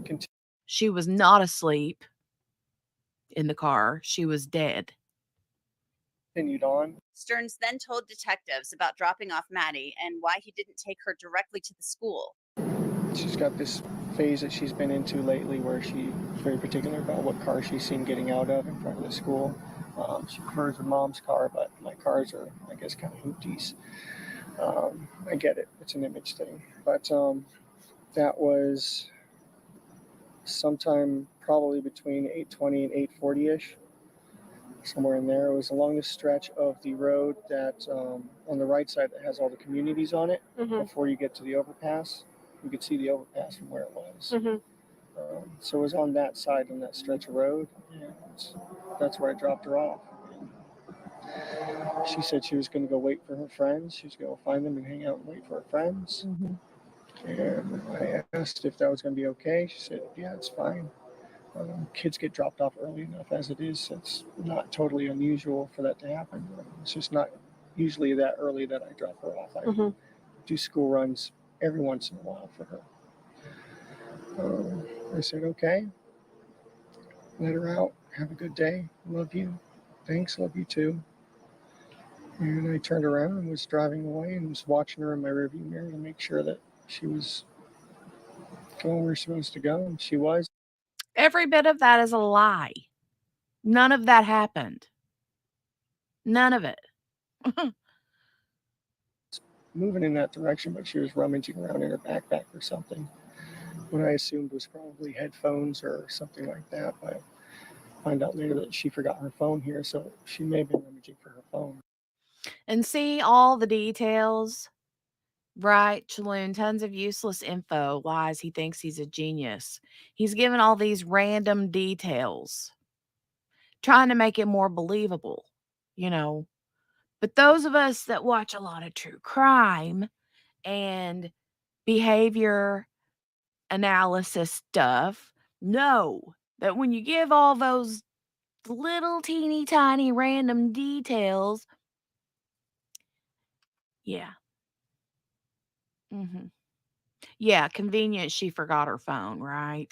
continued. She was not asleep in the car. She was dead. On. Sterns then told detectives about dropping off Maddie and why he didn't take her directly to the school. She's got this phase that she's been into lately where she's very particular about what car she's seen getting out of in front of the school. She prefers her mom's car, but my cars are, I guess, kind of hoopties. I get it. It's an image thing. But that was sometime probably between 8:20 and 8:40ish. Somewhere in there. It was along the stretch of the road that on the right side that has all the communities on it. Before you get to the overpass. You could see the overpass from where it was. So it was on that side, on that stretch of road, and that's where I dropped her off. She said she was going to go wait for her friends. She was going to go find them and hang out and wait for her friends. And I asked if that was going to be okay. She said, yeah, it's fine. Kids get dropped off early enough as it is. It's not totally unusual for that to happen. It's just not usually that early that I drop her off. I do school runs every once in a while for her. I said, okay. Let her out. Have a good day. Love you. Thanks. Love you too. And I turned around and was driving away and was watching her in my rearview mirror to make sure that she was going where she was supposed to go. And she was. Every bit of that is a lie. None of that happened. None of it. Moving in that direction, but she was rummaging around in her backpack or something. What I assumed was probably headphones or something like that. But I find out later that she forgot her phone here, so she may have been rummaging for her phone. And see all the details. Right, Chaloon, tons of useless info. Lies, he thinks he's a genius. He's given all these random details, trying to make it more believable, you know. But those of us that watch a lot of true crime and behavior analysis stuff know that when you give all those little teeny tiny random details, yeah. Yeah, convenient she forgot her phone, right?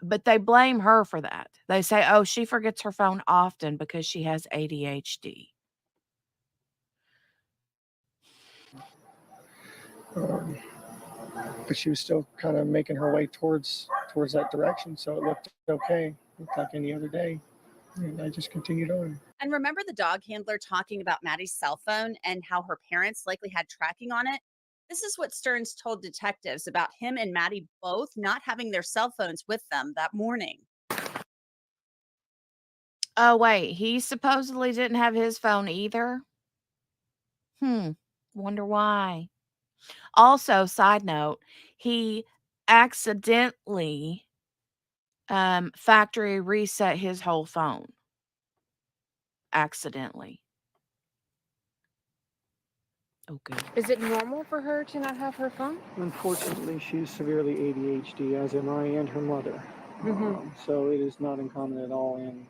But they blame her for that. They say, oh, she forgets her phone often because she has ADHD. But she was still kind of making her way towards that direction, so it looked okay. Looked like any other day. And I just continued on. And remember the dog handler talking about Maddie's cell phone and how her parents likely had tracking on it? This is what Sterns told detectives about him and Maddie both not having their cell phones with them that morning. Oh, wait, he supposedly didn't have his phone either? Wonder why. Also, side note, he accidentally factory reset his whole phone. Accidentally. Okay. Is it normal for her to not have her phone? Unfortunately, she's severely ADHD, as am I and her mother. So it is not uncommon at all, and in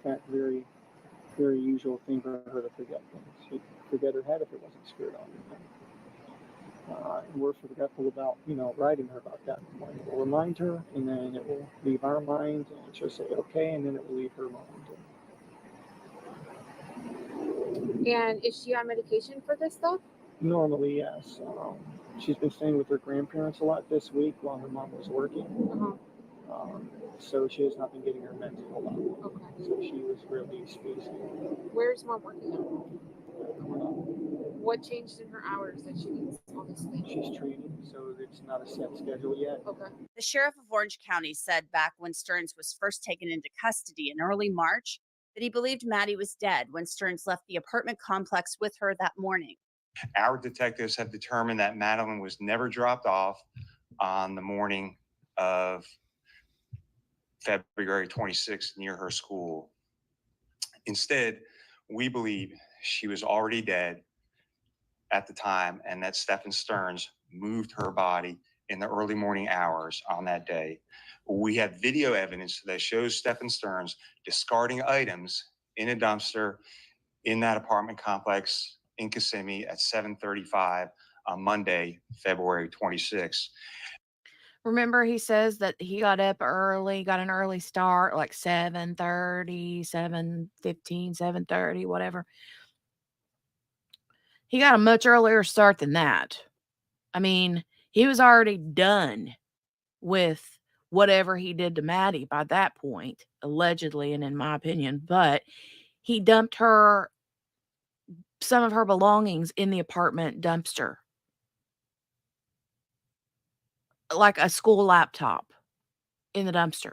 fact, very, very usual thing for her to forget things. She'd forget her head if it wasn't screwed on. And we're forgetful about, writing her about that. We'll remind her, and then it will leave our mind, and she'll say okay, and then it will leave her mind. And is she on medication for this stuff? Normally, yes. She's been staying with her grandparents a lot this week while her mom was working. So she has not been getting her meds a whole lot. Okay. So she was really spacey. Where's mom working at? What changed in her hours that she needs all this thing? She's treating, so it's not a set schedule yet. Okay. The sheriff of Orange County said back when Sterns was first taken into custody in early March that he believed Maddie was dead when Sterns left the apartment complex with her that morning. Our detectives have determined that Madeline was never dropped off on the morning of February 26th near her school. Instead, we believe she was already dead at the time and that Stephan Sterns moved her body in the early morning hours on that day. We have video evidence that shows Stephan Sterns discarding items in a dumpster in that apartment complex in Kissimmee at 7:35 on Monday, February 26th. Remember, he says that he got up early, got an early start, like 7:30, 7:15, 7:30, whatever. He got a much earlier start than that. I mean, he was already done with whatever he did to Maddie by that point, allegedly, and in my opinion. But he dumped her, some of her belongings in the apartment dumpster, like a school laptop in the dumpster.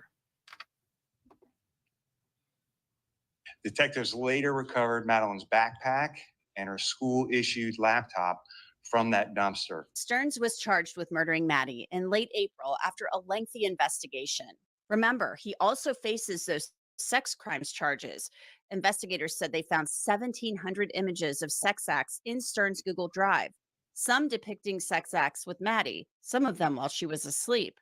Detectives later recovered Madeline's backpack and her school-issued laptop from that dumpster. Sterns was charged with murdering Maddie in late April after a lengthy investigation. Remember, he also faces those sex crimes charges. Investigators said they found 1,700 images of sex acts in Sterns' Google Drive, some depicting sex acts with Maddie, some of them while she was asleep.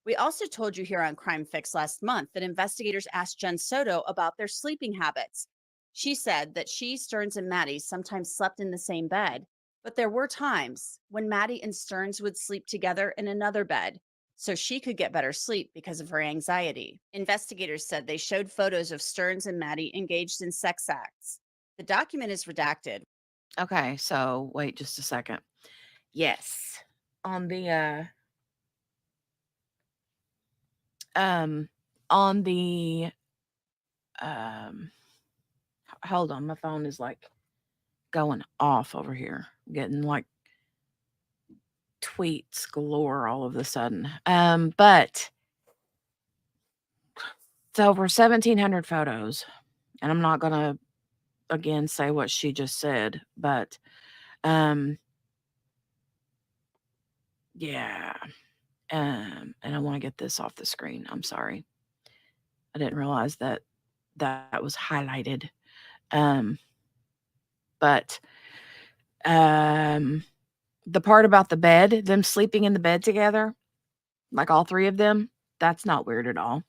We also told you here on Crime Fix last month that investigators asked Jenn Soto about their sleeping habits. She said that she, Sterns, and Maddie sometimes slept in the same bed, but there were times when Maddie and Sterns would sleep together in another bed so she could get better sleep because of her anxiety. Investigators said they showed photos of Sterns and Maddie engaged in sex acts. The document is redacted. Okay, so wait just a second. Yes. On the hold on, my phone is like going off over here. Getting like tweets galore all of a sudden. But it's over 1,700 photos. And I'm not gonna again say what she just said, but yeah. And I want to get this off the screen. I'm sorry. I didn't realize that that was highlighted. But the part about the bed, them sleeping in the bed together, like all three of them, that's not weird at all.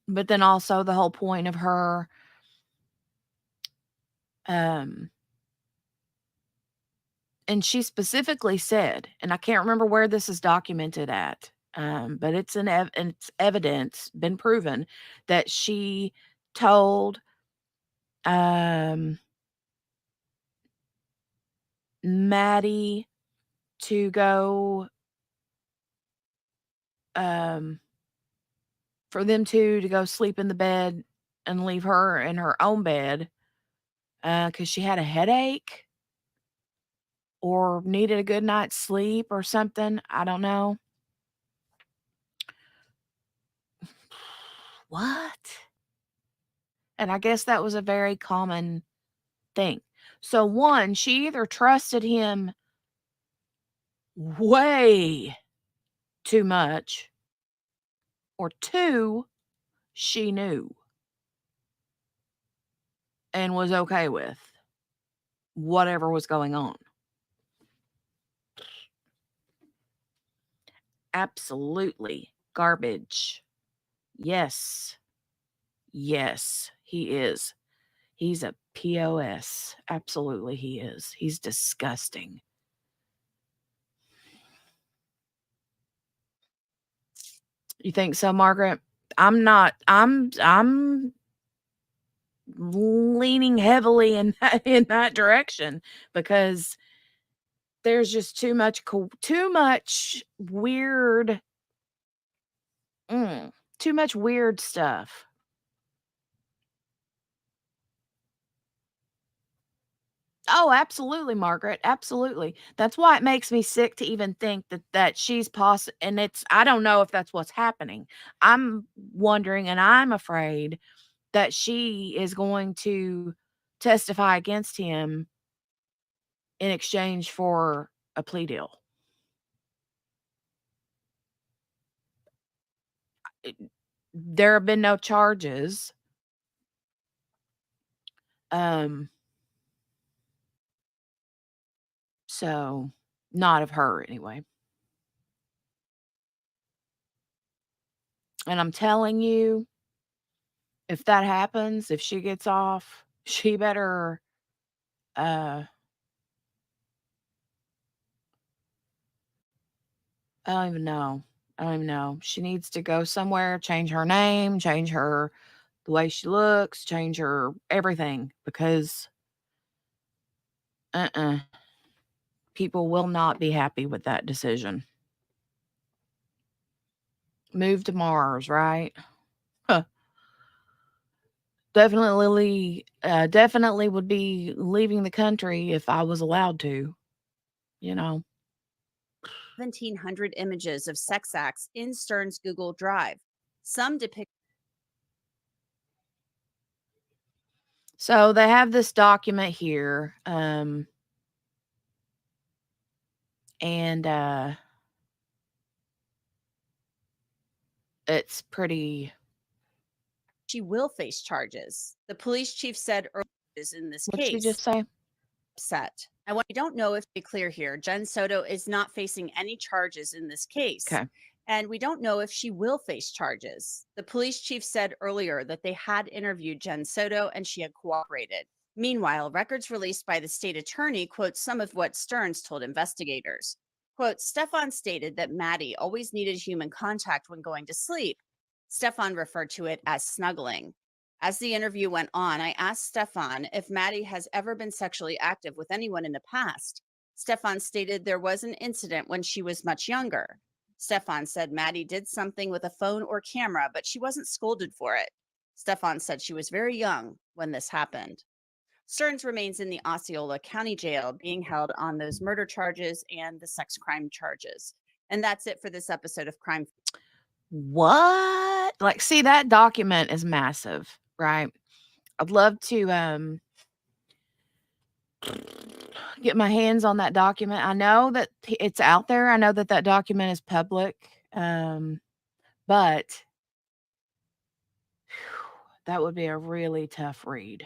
But then also the whole point of her and she specifically said, and I can't remember where this is documented at, but it's it's evidence, been proven, that she told Maddie to go for them two to go sleep in the bed and leave her in her own bed because she had a headache or needed a good night's sleep or something. I don't know. What? And I guess that was a very common thing. So one, she either trusted him way too much, or two, she knew and was okay with whatever was going on. absolutely garbage. Yes. Yes, he is. He's a POS. Absolutely, he is. He's disgusting. You think so, Margaret? I'm not. I'm leaning heavily in that direction because there's just too much weird too much weird stuff. Oh, absolutely, Margaret. Absolutely. That's why it makes me sick to even think that she's and I don't know if that's what's happening. I'm wondering and I'm afraid that she is going to testify against him in exchange for a plea deal. There have been no charges. So not of her anyway. And I'm telling you, if that happens, if she gets off, she better I don't even know. I don't even know. She needs to go somewhere, change her name, change the way she looks, change her everything because people will not be happy with that decision. Move to Mars, right? Huh. Definitely would be leaving the country if I was allowed to, you know. 1,700 images of sex acts in Sterns' Google Drive. Some depict. So they have this document here, and it's pretty. She will face charges. The police chief said earlier in this What'd case. she just say? Upset. I don't know if to be clear here, Jenn Soto is not facing any charges in this case. Okay. And we don't know if she will face charges. The police chief said earlier that they had interviewed Jenn Soto and she had cooperated. Meanwhile, records released by the state attorney quote some of what Sterns told investigators. Quote, Stephan stated that Maddie always needed human contact when going to sleep. Stephan referred to it as snuggling. As the interview went on, I asked Stephan if Maddie has ever been sexually active with anyone in the past. Stephan stated there was an incident when she was much younger. Stephan said Maddie did something with a phone or camera, but she wasn't scolded for it. Stephan said she was very young when this happened. Sterns remains in the Osceola County Jail, being held on those murder charges and the sex crime charges. And that's it for this episode of Crime. What? Like, see, that document is massive, right? I'd love to get my hands on that document. I know that it's out there. I know that document is public. But that would be a really tough read.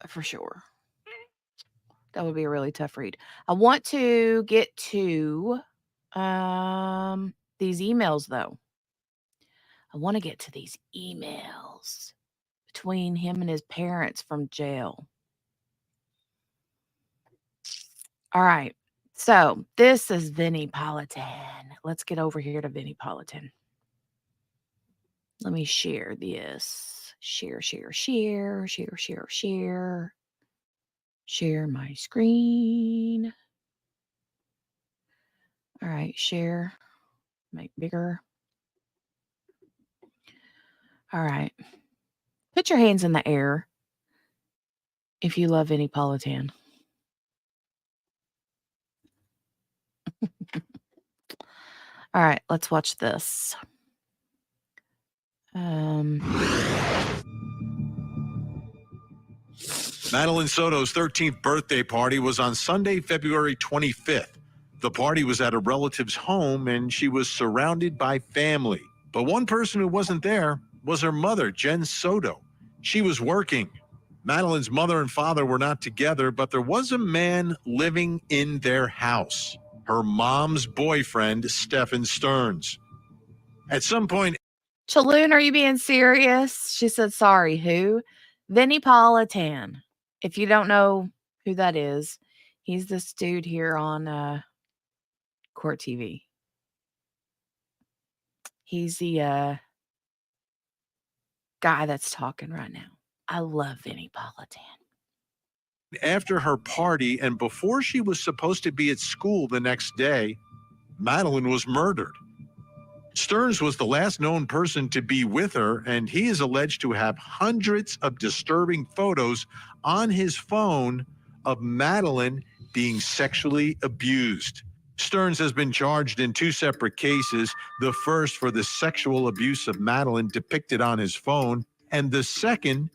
For sure. That would be a really tough read. I want to get to these emails though. I want to get to these emails between him and his parents from jail. All right. So this is Vinnie Politan. Let's get over here to Vinnie Politan. Let me share this. Share. Share my screen. All right, share. Make bigger. All right. Put your hands in the air if you love Vinnie Politan. All right, let's watch this. Madeline Soto's 13th birthday party was on Sunday, February 25th. The party was at a relative's home and she was surrounded by family. But one person who wasn't there was her mother, Jenn Soto. She was working. Madeline's mother and father were not together, but there was a man living in their house, her mom's boyfriend, Stephan Sterns. At some point, Chaloon, are you being serious? She said, sorry, who? Vinnie Politan. If you don't know who that is, he's this dude here on Court TV. He's the guy that's talking right now. I love Vinnie Politan. after her party and before she was supposed to be at school the next day, Madeline was murdered. Sterns was the last known person to be with her, and he is alleged to have hundreds of disturbing photos on his phone of Madeline being sexually abused. Sterns has been charged in 2 separate cases, the first for the sexual abuse of Madeline depicted on his phone, and the second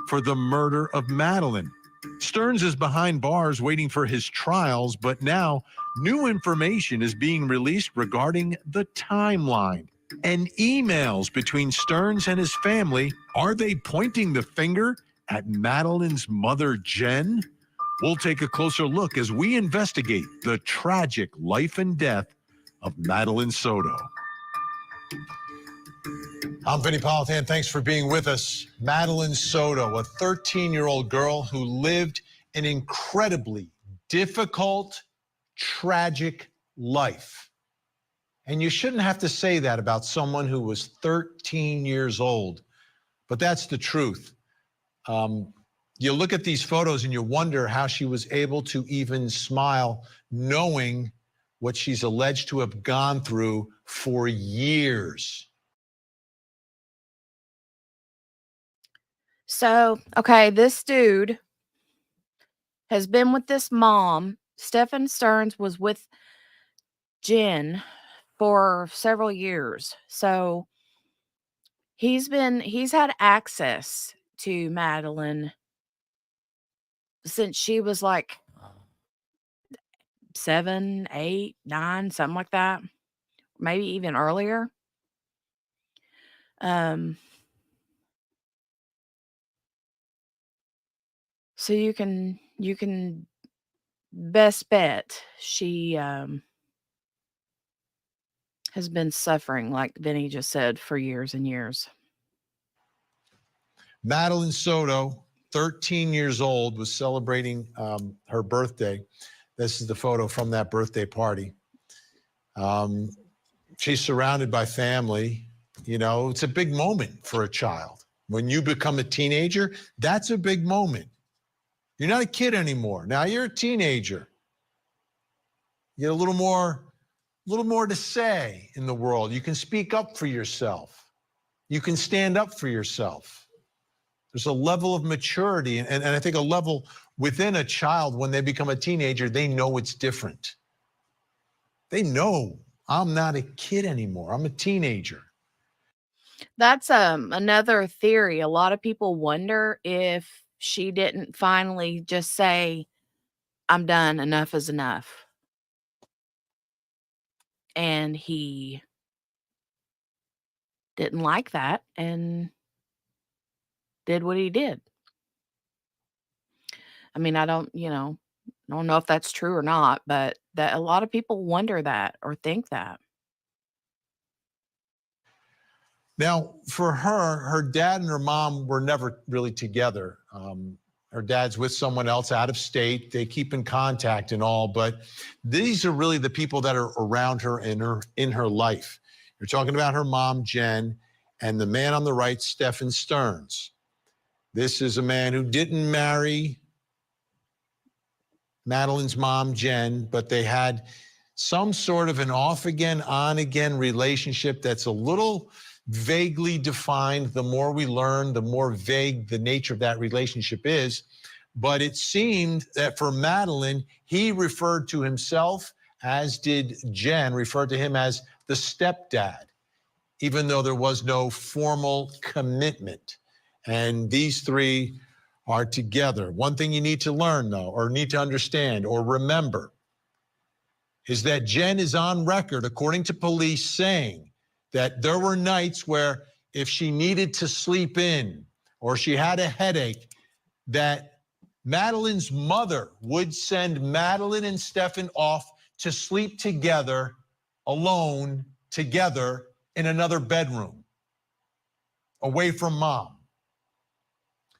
for the murder of Madeline. Sterns is behind bars waiting for his trials, but now new information is being released regarding the timeline and emails between Sterns and his family. Are they pointing the finger at Madeline's mother, Jenn? We'll take a closer look as we investigate the tragic life and death of Madeline Soto. I'm Vinnie Politan. Thanks for being with us. Madeline Soto, a 13-year-old girl who lived an incredibly difficult, tragic life. And you shouldn't have to say that about someone who was 13 years old, but that's the truth. You look at these photos and you wonder how she was able to even smile, knowing what she's alleged to have gone through for years. So, okay, this dude has been with this mom. Stephan Sterns was with Jenn for several years. So he's had access to Madeline since she was like 7, 8, 9, something like that. Maybe even earlier. So you can best bet she has been suffering, like Vinny just said, for years and years. Madeline Soto, 13 years old, was celebrating her birthday. This is the photo from that birthday party. She's surrounded by family. You know, it's a big moment for a child. When you become a teenager, that's a big moment. You're not a kid anymore. Now you're a teenager. You get a little more to say in the world. You can speak up for yourself. You can stand up for yourself. There's a level of maturity, and I think a level within a child when they become a teenager, they know it's different. They know I'm not a kid anymore. I'm a teenager. That's another theory. A lot of people wonder if she didn't finally just say, I'm done, enough is enough. And he didn't like that and did what he did. I mean, I don't know if that's true or not, but that a lot of people wonder that or think that. Now, for her dad and her mom were never really together. Her dad's with someone else out of state. They keep in contact and all, but these are really the people that are around her in her life. You're talking about her mom, Jenn, and the man on the right, Stephan Sterns. This is a man who didn't marry Madeline's mom, Jenn, but they had some sort of an off-again, on-again relationship that's a little vaguely defined. The more we learn, the more vague the nature of that relationship is. But it seemed that for Madeline, he referred to himself, as did Jenn, referred to him as the stepdad, even though there was no formal commitment. And these three are together. One thing you need to learn, though, or need to understand or remember, is that Jenn is on record, according to police, saying that there were nights where if she needed to sleep in or she had a headache, that Madeline's mother would send Madeline and Stephan off to sleep together, alone, together in another bedroom, away from mom.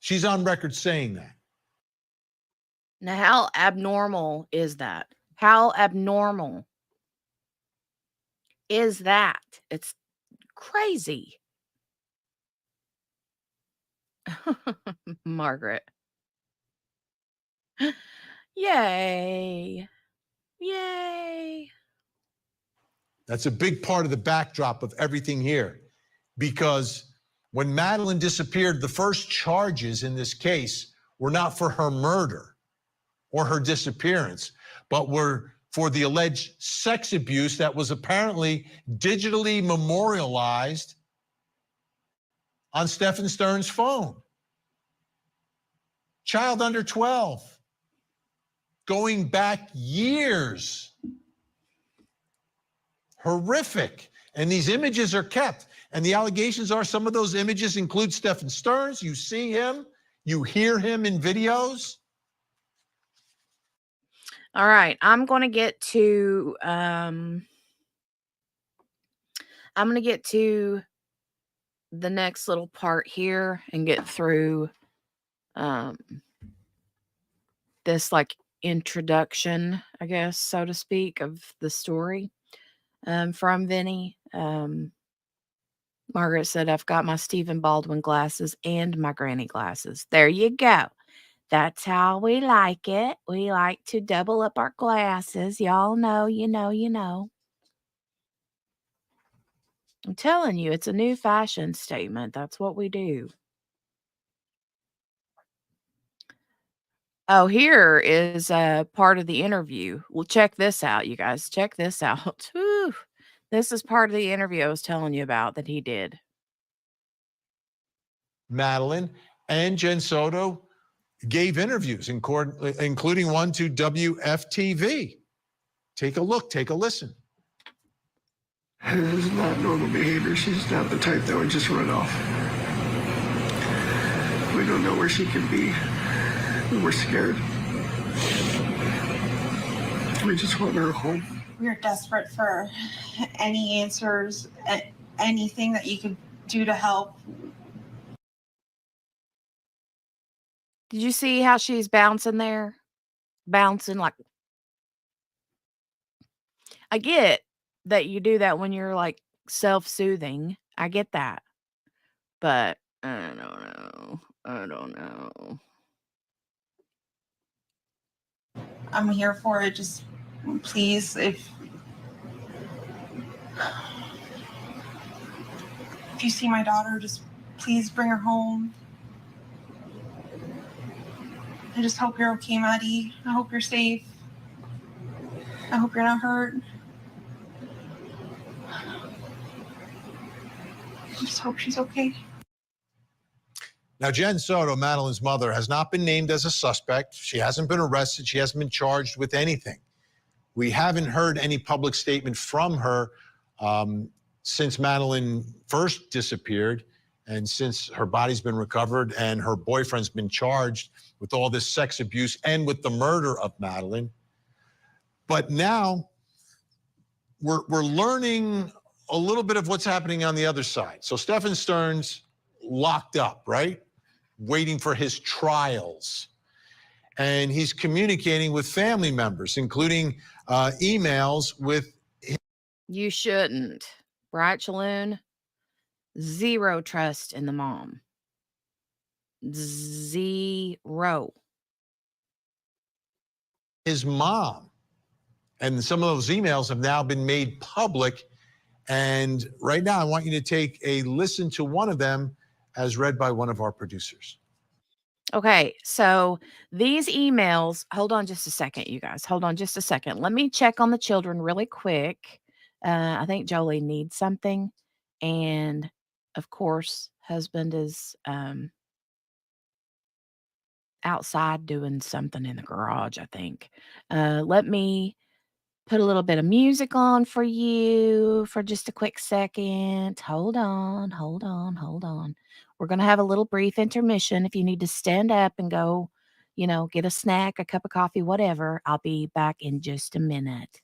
She's on record saying that. Now, how abnormal is that? How abnormal is that? It's crazy. Margaret. Yay. Yay. That's a big part of the backdrop of everything here, because when Madeline disappeared, the first charges in this case were not for her murder or her disappearance, but were for the alleged sex abuse that was apparently digitally memorialized on Stephan Sterns' phone. Child under 12, going back years. Horrific. And these images are kept. And the allegations are some of those images include Stephan Sterns. You see him, you hear him in videos. All right, I'm going to get to the next little part here and get through this like introduction, I guess, so to speak, of the story from Vinny. Margaret said, I've got my Stephen Baldwin glasses and my granny glasses. There you go. That's how we like it. We like to double up our glasses. Y'all know, you know. I'm telling you, it's a new fashion statement. That's what we do. Oh, here is a part of the interview. Well, check this out, you guys. Check this out. Whew. This is part of the interview I was telling you about that he did. Madeline and Jenn Soto gave interviews, including one to WFTV. Take a look, take a listen. This is not normal behavior. She's not the type that would just run off. We don't know where she could be. We're scared. We just want her home. We're desperate for any answers, anything that you could do to help. Did you see how she's bouncing there? Bouncing like. I get that you do that when you're like self-soothing. I get that. But I don't know. I'm here for it. Just please, if you see my daughter, just please bring her home. I just hope you're okay, Maddie. I hope you're safe. I hope you're not hurt. I just hope she's okay. Now, Jenn Soto, Madeline's mother, has not been named as a suspect. She hasn't been arrested. She hasn't been charged with anything. We haven't heard any public statement from her since Madeline first disappeared and since her body's been recovered and her boyfriend's been charged with all this sex abuse and with the murder of Madeline. But now we're learning a little bit of what's happening on the other side. So Stephan Sterns locked up, right? Waiting for his trials. And he's communicating with family members, including emails with. You shouldn't. Right, Shalhoub? Zero trust in the mom. Zero. His mom. And some of those emails have now been made public. And right now, I want you to take a listen to one of them as read by one of our producers. Okay, so these emails, hold on just a second, you guys. Hold on just a second. Let me check on the children really quick. I think Jolie needs something. And of course, husband is outside doing something in the garage, I think. Let me put a little bit of music on for you for just a quick second. Hold on. We're going to have a little brief intermission. If you need to stand up and go, get a snack, a cup of coffee, whatever, I'll be back in just a minute.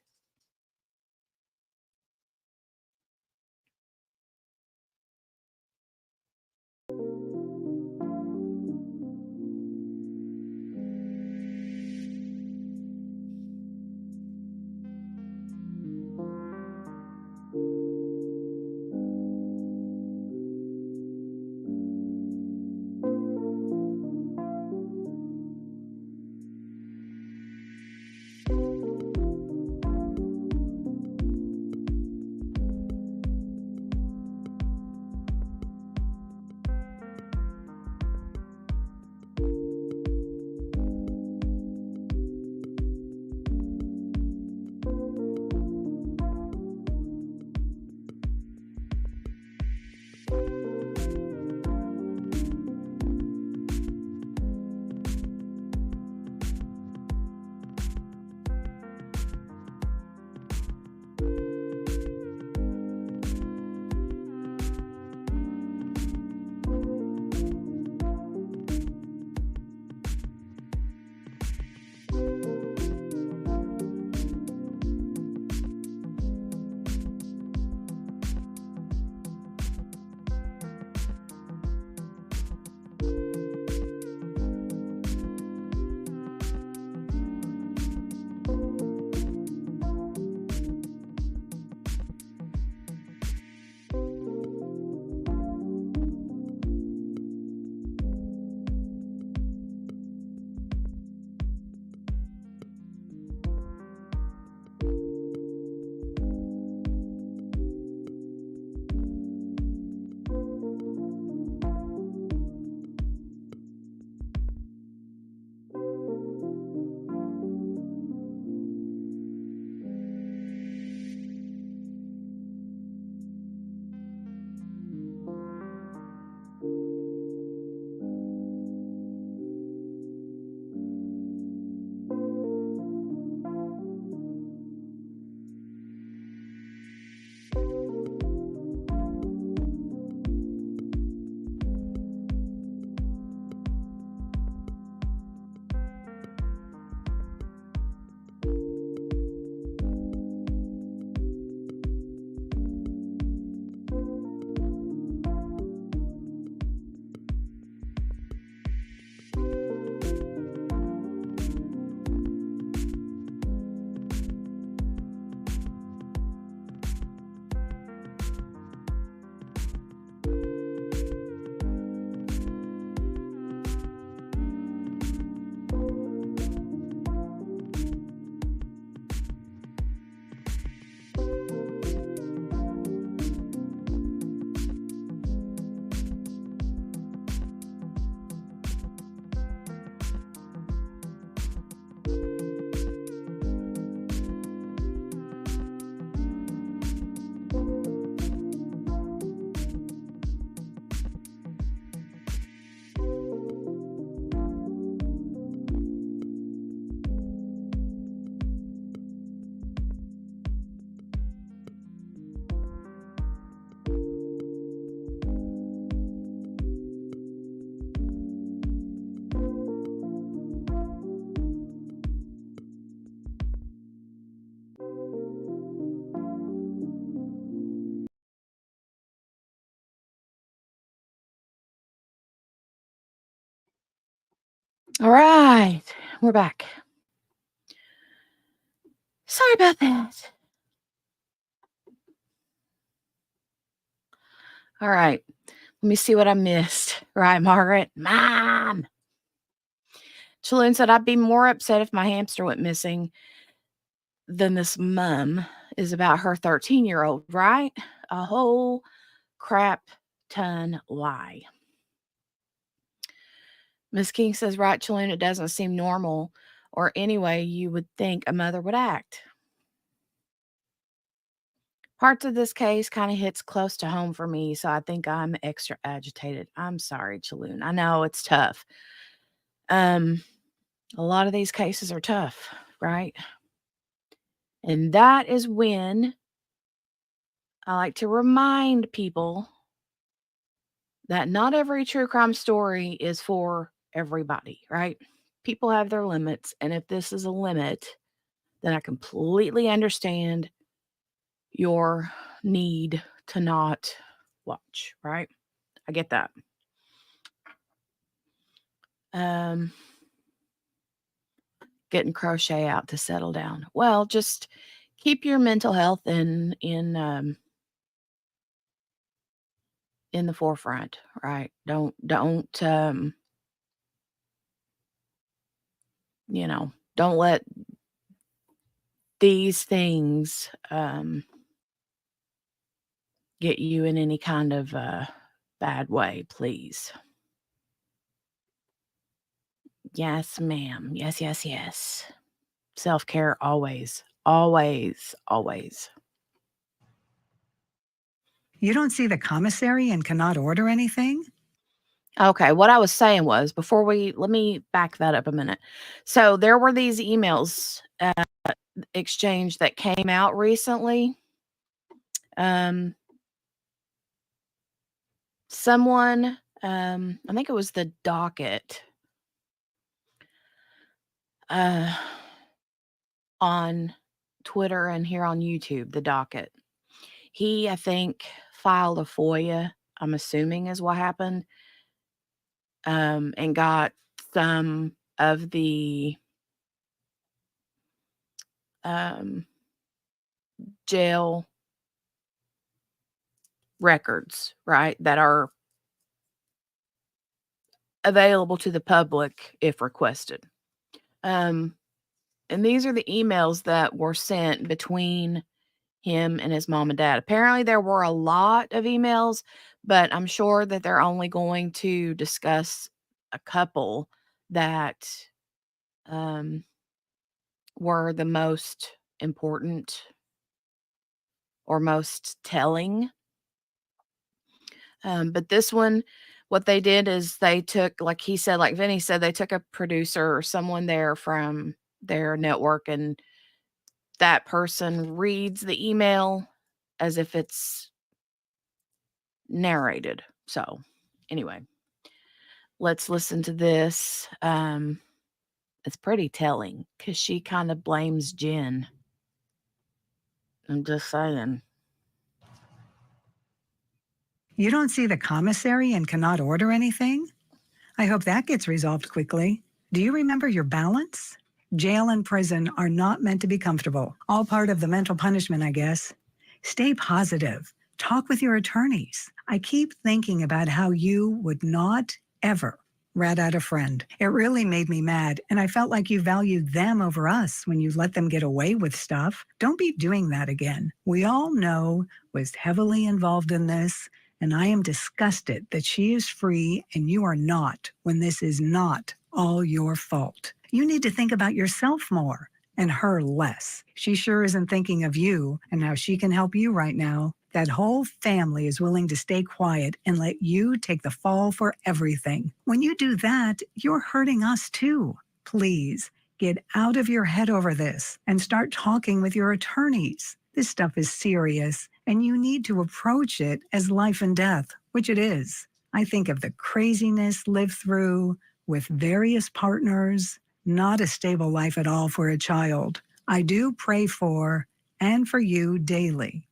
All right, we're back. Sorry about that. All right, let me see what I missed. Right, Margaret? Mom! Chaloon said, I'd be more upset if my hamster went missing than this mum is about her 13-year-old, right? A whole crap ton lie. Miss King says, right, Chaloon, it doesn't seem normal or any way you would think a mother would act. Parts of this case kind of hits close to home for me, so I think I'm extra agitated. I'm sorry, Chaloon. I know it's tough. A lot of these cases are tough, right? And that is when I like to remind people that not every true crime story is for everybody, right? People have their limits. And if this is a limit, then I completely understand your need to not watch, right? I get that. Getting crochet out to settle down. Well, just keep your mental health in the forefront, right? Don't don't let these things get you in any kind of bad way, please. Yes, ma'am. Yes, yes, yes. Self-care always, always, always. You don't see the commissary and cannot order anything? Okay, what I was saying was let me back that up a minute. So there were these emails exchange that came out recently. Someone, I think it was the docket on Twitter and here on YouTube, the docket. He, I think, filed a FOIA, I'm assuming is what happened, and got some of the jail records, right, that are available to the public if requested. And these are the emails that were sent between him and his mom and dad. Apparently, there were a lot of emails, but I'm sure that they're only going to discuss a couple that were the most important or most telling. But this one, what they did is they took, like he said, like Vinny said, they took a producer or someone there from their network, and that person reads the email as if it's narrated. So anyway, let's listen to this. It's pretty telling because she kind of blames Jenn. I'm just saying. You don't see the commissary and cannot order anything? I hope that gets resolved quickly. Do you remember your balance? Jail and prison are not meant to be comfortable. All part of the mental punishment, I guess. Stay positive. Talk with your attorneys. I keep thinking about how you would not ever rat out a friend. It really made me mad, and I felt like you valued them over us when you let them get away with stuff. Don't be doing that again. We all know was heavily involved in this, and I am disgusted that she is free and you are not when this is not all your fault. You need to think about yourself more and her less. She sure isn't thinking of you and how she can help you right now. That whole family is willing to stay quiet and let you take the fall for everything. When you do that, you're hurting us too. Please get out of your head over this and start talking with your attorneys. This stuff is serious, and you need to approach it as life and death, which it is. I think of the craziness lived through with various partners, not a stable life at all for a child. I do pray for and for you daily.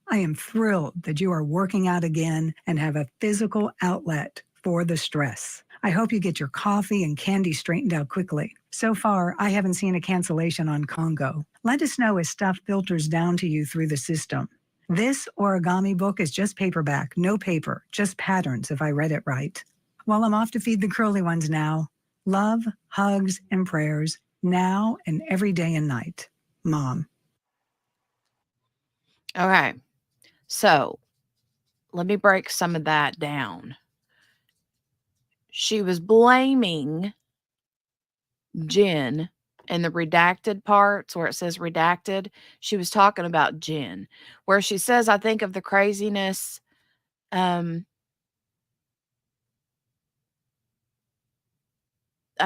I am thrilled that you are working out again and have a physical outlet for the stress. I hope you get your coffee and candy straightened out quickly. So far, I haven't seen a cancellation on Congo. Let us know as stuff filters down to you through the system. This origami book is just paperback, no paper, just patterns if I read it right. Well, I'm off to feed the curly ones now. Love, hugs, and prayers now and every day and night. Mom. Okay. So let me break some of that down. She was blaming Jenn in the redacted parts where it says redacted. She was talking about Jenn, where she says, I think of the craziness. I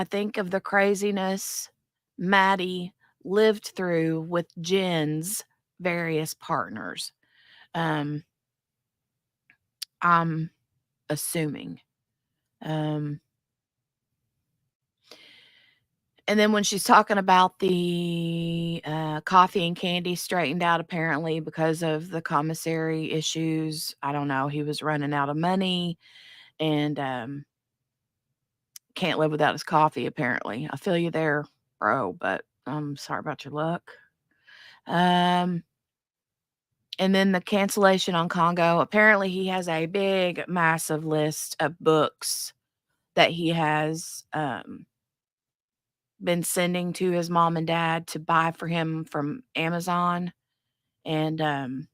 think of the craziness Maddie lived through with Jenn's various partners. I'm assuming. And then when she's talking about the coffee and candy straightened out, apparently because of the commissary issues, I don't know, he was running out of money and can't live without his coffee, apparently. I feel you there, bro, but I'm sorry about your luck. And then the cancellation on Congo. Apparently, he has a big, massive list of books that he has been sending to his mom and dad to buy for him from Amazon. And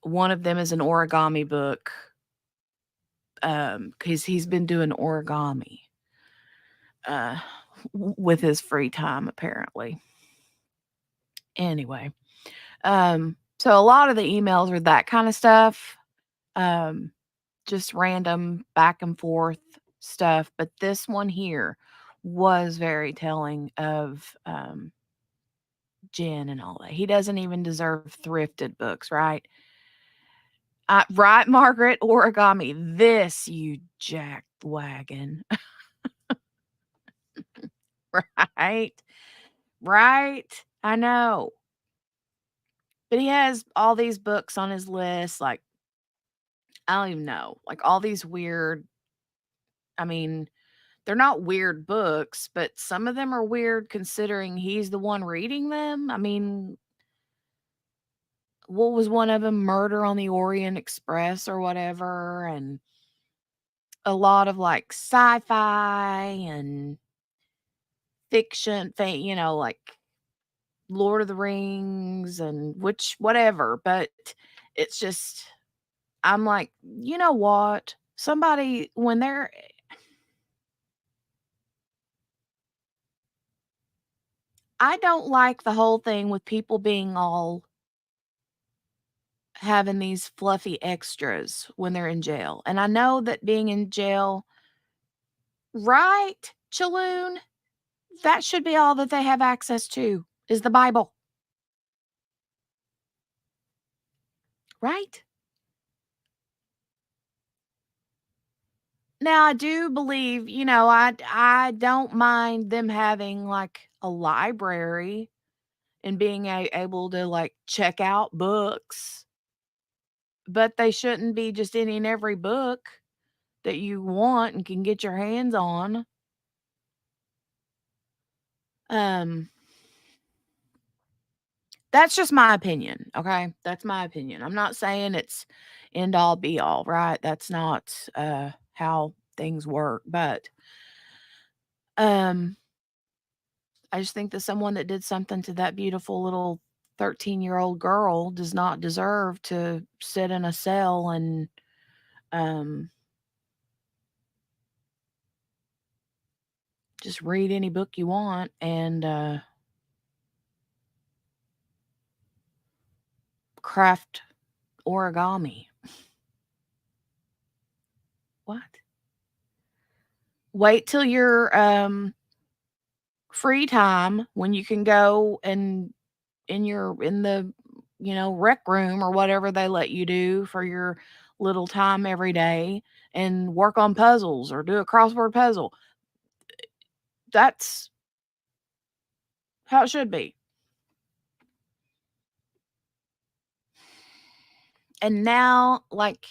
one of them is an origami book because he's been doing origami with his free time, apparently. Anyway, so a lot of the emails are that kind of stuff. Just random back and forth stuff. But this one here was very telling of Jenn and all that. He doesn't even deserve thrifted books, right? Right, Margaret? Origami. This, you jack wagon. Right? Right? I know. But he has all these books on his list. Like, I don't even know. Like, all these weird, I mean, they're not weird books, but some of them are weird considering he's the one reading them. I mean, what was one of them? Murder on the Orient Express or whatever. And a lot of like sci-fi and fiction, like Lord of the Rings and whatever. But it's just, I'm like, you know what? Somebody, when they're, I don't like the whole thing with people being all having these fluffy extras when they're in jail. And I know that being in jail, right, Chaloon, that should be all that they have access to is the Bible. Right? Now, I do believe, I don't mind them having like a library and being able to like check out books, but they shouldn't be just any and every book that you want and can get your hands on. That's just my opinion, okay? That's my opinion. I'm not saying it's end all be all, right? That's not how things work, but I just think that someone that did something to that beautiful little 13-year-old girl does not deserve to sit in a cell and just read any book you want and craft origami. What? Wait till your free time when you can go and in the rec room or whatever they let you do for your little time every day and work on puzzles or do a crossword puzzle. That's how it should be. And now, like,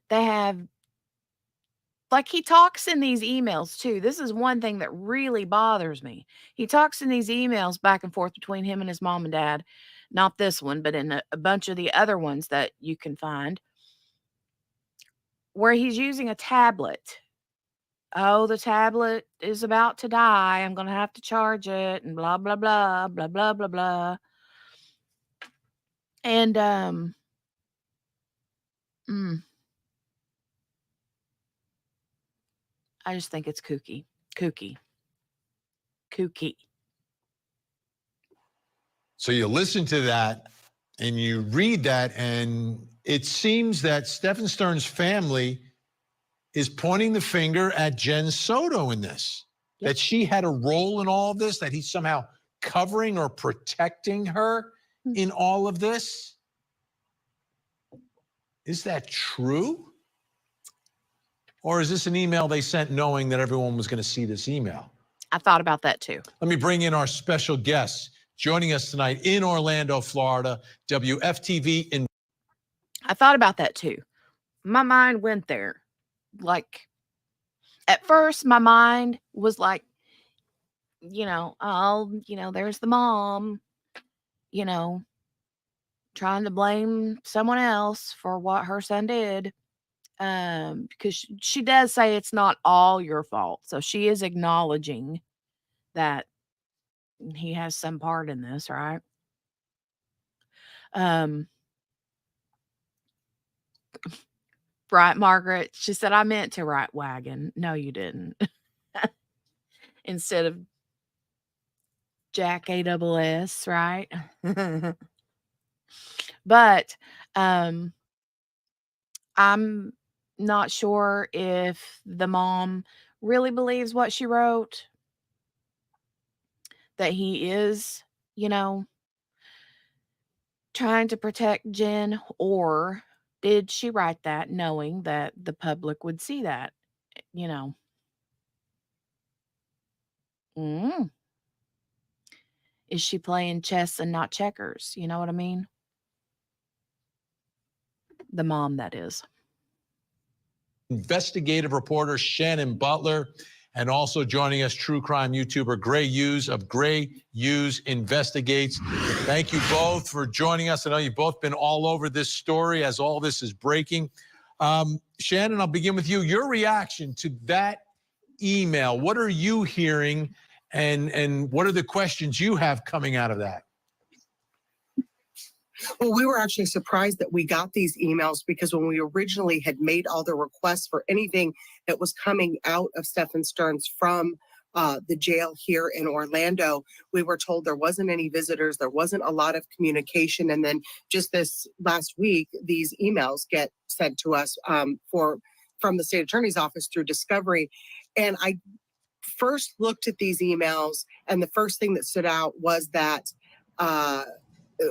they have, like, he talks in these emails too. This is one thing that really bothers me. He talks in these emails back and forth between him and his mom and dad. Not this one, but in a bunch of the other ones that you can find, where he's using a tablet. Oh, the tablet is about to die. I'm going to have to charge it and blah, blah, blah, blah, blah, blah, blah. And, I just think it's kooky. So you listen to that and you read that, and it seems that Stephan Sterns' family is pointing the finger at Jenn Soto in this, that she had a role in all of this, that he's somehow covering or protecting her in all of this. Is that true? Or is this an email they sent knowing that everyone was going to see this email? I thought about that too. Let me bring in our special guest joining us tonight in Orlando, Florida, WFTV in. I thought about that too. My mind went there. Like, at first, my mind was like, there's the mom, trying to blame someone else for what her son did. Because she does say it's not all your fault. So she is acknowledging that he has some part in this, right? Right, Margaret. She said, I meant to write wagon. No, you didn't. Instead of Jack ASS, right? But I'm not sure if the mom really believes what she wrote, that he is, trying to protect Jenn, or did she write that knowing that the public would see that, Mm. Is she playing chess and not checkers? You know what I mean? The mom, that is. Investigative reporter Shannon Butler, and also joining us, true crime YouTuber Gray Hughes of Gray Hughes Investigates. Thank you both for joining us. I know you've both been all over this story as all this is breaking. Shannon, I'll begin with you. Your reaction to that email. What are you hearing, and what are the questions you have coming out of that? Well, we were actually surprised that we got these emails, because when we originally had made all the requests for anything that was coming out of Stephan Sterns from the jail here in Orlando, we were told there wasn't any visitors, there wasn't a lot of communication. And then just this last week, these emails get sent to us from the state attorney's office through discovery. And I first looked at these emails, and the first thing that stood out was that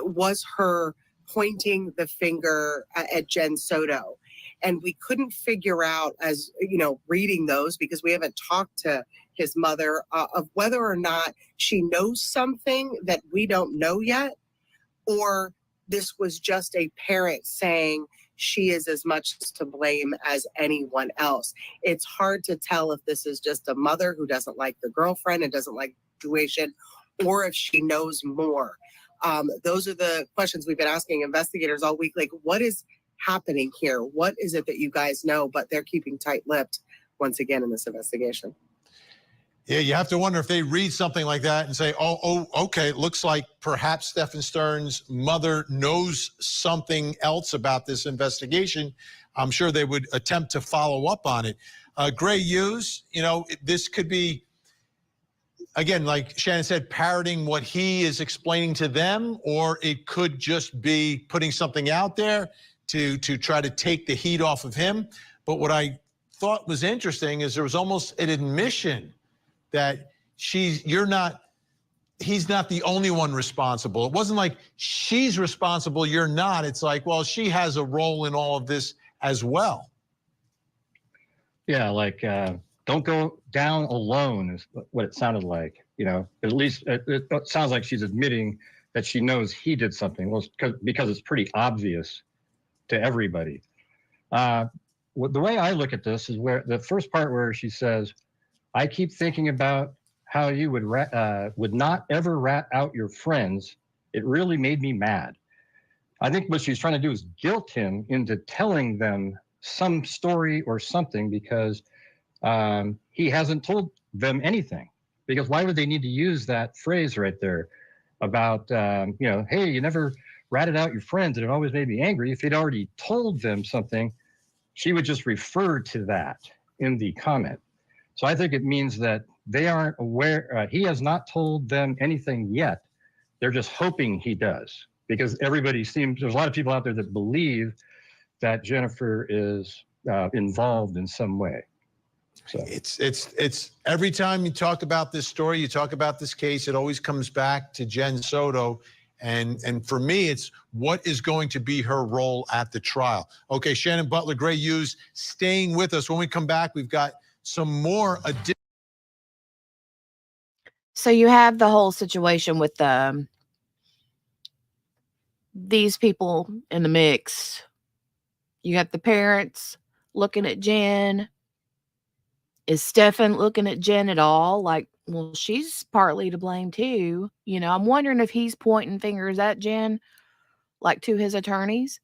was her pointing the finger at Jenn Soto. And we couldn't figure out, as reading those, because we haven't talked to his mother, of whether or not she knows something that we don't know yet, or this was just a parent saying she is as much to blame as anyone else. It's hard to tell if this is just a mother who doesn't like the girlfriend and doesn't like the situation, or if she knows more. Those are the questions we've been asking investigators all week. Like, what is happening here? What is it that you guys know? But they're keeping tight-lipped once again in this investigation. Yeah, you have to wonder if they read something like that and say, oh, okay, it looks like perhaps Stephan Sterns' mother knows something else about this investigation. I'm sure they would attempt to follow up on it. Gray Hughes, this could be, again, like Shannon said, parroting what he is explaining to them, or it could just be putting something out there to try to take the heat off of him. But what I thought was interesting is there was almost an admission that he's not the only one responsible. It wasn't like she's responsible, you're not. It's like, well, she has a role in all of this as well. Yeah, like don't go down alone is what it sounded like. At least it sounds like she's admitting that she knows he did something. Well, because it's pretty obvious to everybody. The way I look at this is where the first part where she says, I keep thinking about how you would not ever rat out your friends. It really made me mad. I think what she's trying to do is guilt him into telling them some story or something, because he hasn't told them anything. Because why would they need to use that phrase right there about, hey, you never ratted out your friends and it always made me angry? If he'd already told them something, she would just refer to that in the comment. So I think it means that they aren't aware. He has not told them anything yet. They're just hoping he does, because there's a lot of people out there that believe that Jennifer is involved in some way. So it's every time you talk about this story, you talk about this case, it always comes back to Jenn Soto And for me, it's what is going to be her role at the trial. Okay, Shannon Butler, Gray Hughes, staying with us. When we come back, we've got some more additional. So you have the whole situation with these people in the mix. You got the parents looking at Jenn. Is Stephan looking at Jenn at all? Like, well, she's partly to blame too. You know, I'm wondering if he's pointing fingers at Jenn, like to his attorneys,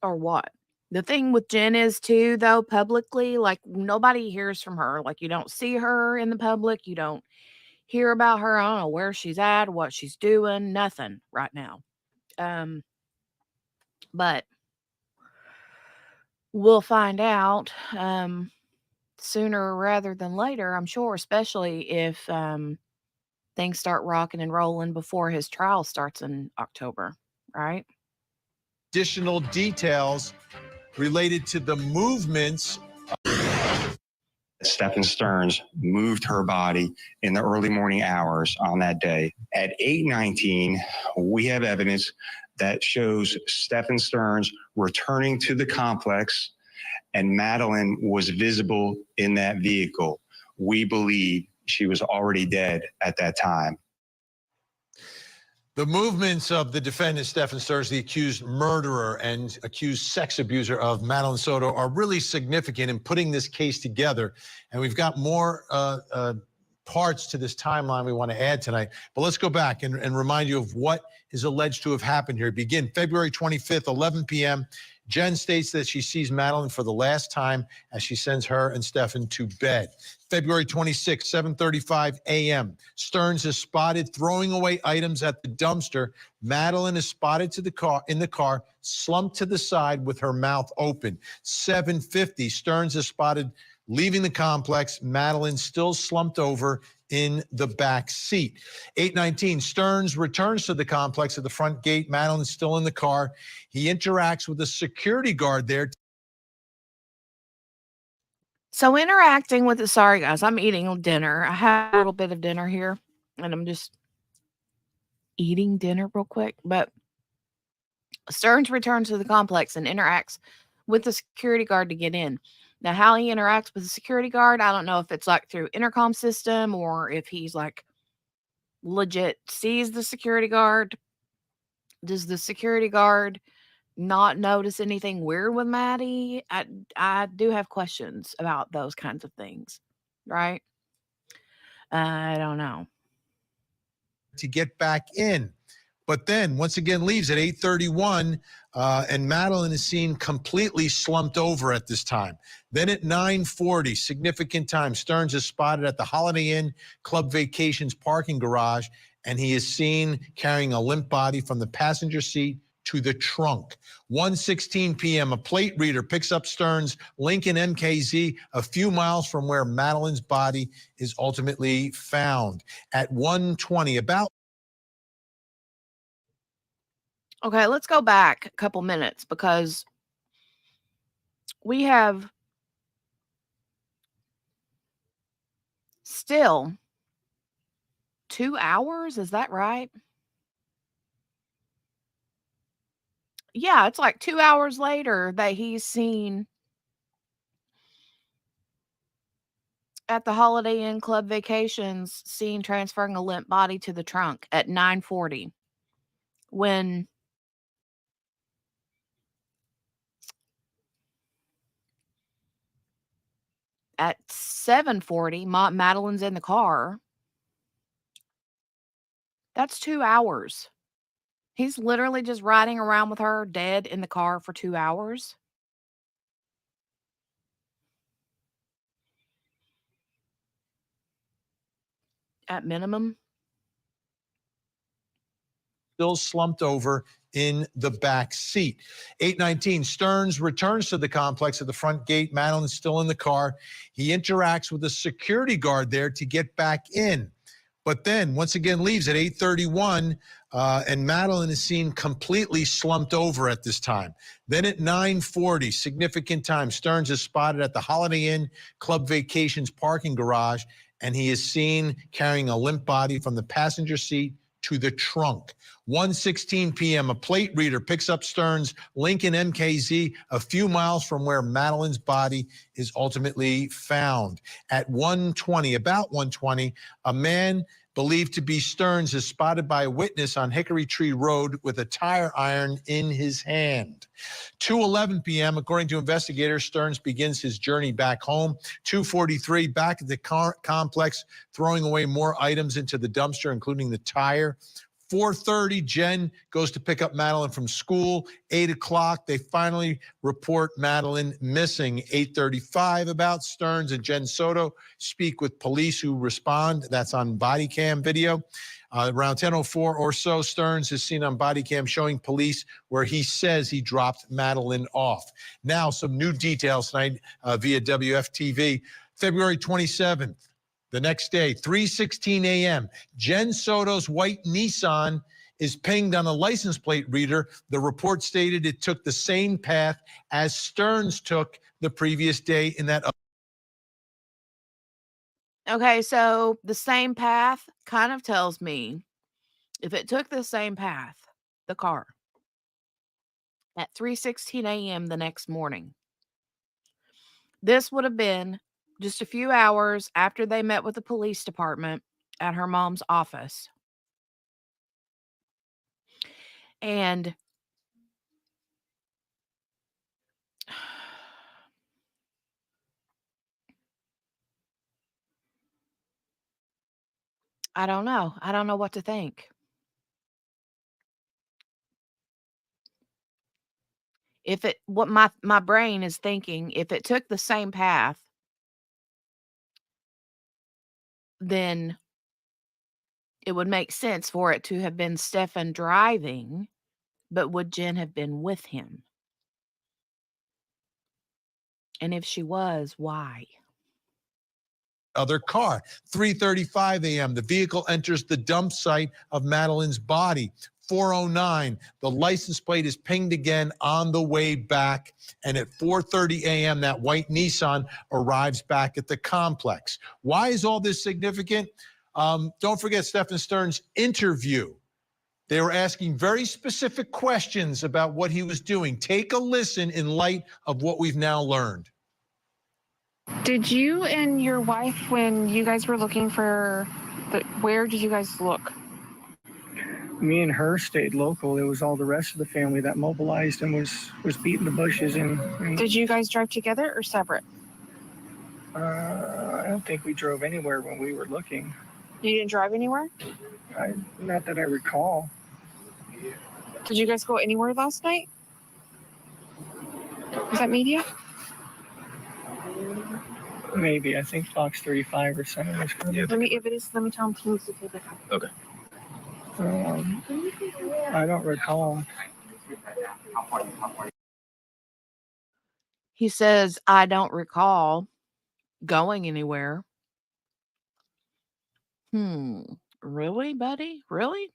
or what. The thing with Jenn is too, though, publicly, like nobody hears from her. Like you don't see her in the public. You don't hear about her. I don't know where she's at, what she's doing, nothing right now. But we'll find out sooner rather than later, I'm sure, especially if things start rocking and rolling before his trial starts in October, right? Additional details related to the movements. Stephan Sterns moved her body in the early morning hours on that day. At 8:19, we have evidence that shows Stephan Sterns returning to the complex, and Madeline was visible in that vehicle. We believe she was already dead at that time. The movements of the defendant, Stephan Sterns, the accused murderer and accused sex abuser of Madeline Soto, are really significant in putting this case together. And we've got more parts to this timeline we want to add tonight. But let's go back and remind you of what is alleged to have happened here. Begin February 25th, 11 p.m. Jenn states that she sees Madeline for the last time as she sends her and Stephan to bed. February 26th, 7:35 a.m. Sterns is spotted throwing away items at the dumpster. Madeline is spotted in the car, slumped to the side with her mouth open. 7:50, Sterns is spotted leaving the complex. Madeline still slumped over in the back seat. 8:19, Sterns returns to the complex at the front gate. Madeline's still in the car. He interacts with a security guard there. So interacting with the, sorry guys, I'm eating dinner. I have a little bit of dinner here and I'm just eating dinner real quick. But Sterns returns to the complex and interacts with the security guard to get in. Now, how he interacts with the security guard, I don't know if it's like through intercom system or if he's like legit sees the security guard. Does the security guard not notice anything weird with Maddie? I do have questions about those kinds of things, right? I don't know. To get back in. But then once again leaves at 8:31, and Madeline is seen completely slumped over at this time. Then at 9:40, significant time, Sterns is spotted at the Holiday Inn Club Vacations parking garage, and he is seen carrying a limp body from the passenger seat to the trunk. 1:16 p.m., a plate reader picks up Sterns' Lincoln MKZ a few miles from where Madeline's body is ultimately found. At 1:20, about. Okay, let's go back a couple minutes because we have still 2 hours. Is that right? Yeah, it's like 2 hours later that he's seen at the Holiday Inn Club Vacations, seen transferring a limp body to the trunk at 9:40. When at 7:40, Madeline's in the car. That's 2 hours. He's literally just riding around with her dead in the car for 2 hours. At minimum. Still slumped over in the back seat. 8:19, Sterns returns to the complex at the front gate. Madeline's still in the car. He interacts with a security guard there to get back in. But then once again leaves at 8:31, and Madeline is seen completely slumped over at this time. Then at 9:40, significant time, Sterns is spotted at the Holiday Inn Club Vacations parking garage, and he is seen carrying a limp body from the passenger seat to the trunk. 1:16 p.m., a plate reader picks up Sterns' Lincoln MKZ a few miles from where Madeline's body is ultimately found. At 1:20, about 1:20, a man believed to be Sterns is spotted by a witness on Hickory Tree Road with a tire iron in his hand. 2:11 p.m., according to investigators, Sterns begins his journey back home. 2:43, back at the complex, throwing away more items into the dumpster, including the tire. 4:30, Jenn goes to pick up Madeline from school. 8 o'clock, they finally report Madeline missing. 8:35, about Sterns and Madeline Soto speak with police who respond. That's on body cam video. Around 10:04 or so, Sterns is seen on body cam showing police where he says he dropped Madeline off. Now, some new details tonight via WFTV. February 27th. The next day, 3:16 a.m., Madeline Soto's white Nissan is pinged on a license plate reader. The report stated it took the same path as Sterns took the previous day in that. Okay, so the same path kind of tells me if it took the same path, the car, at 3:16 a.m. the next morning, this would have been just a few hours after they met with the police department at her mom's office. And I don't know. I don't know what to think. If it what my brain is thinking, if it took the same path, then it would make sense for it to have been Stephan driving, but would Jenn have been with him? And if she was, why? Other car. 3:35 a.m., the vehicle enters the dump site of Madeline's body. 4:09, the license plate is pinged again on the way back. And at 4:30 a.m., that white Nissan arrives back at the complex. Why is all this significant? Don't forget Stephan Sterns' interview. They were asking very specific questions about what he was doing. Take a listen in light of what we've now learned. Did you and your wife, when you guys were looking for where did you guys look? Me and her stayed local. It was all the rest of the family that mobilized and was beating the bushes. And Did you guys drive together or separate? I don't think we drove anywhere when we were looking. You didn't drive anywhere? Not that I recall. Did you guys go anywhere last night? Was that media? Maybe. I think Fox 35 or something was coming. If it is, let me tell him to take it. Okay. I don't recall. He says, I don't recall going anywhere. Really, buddy? Really?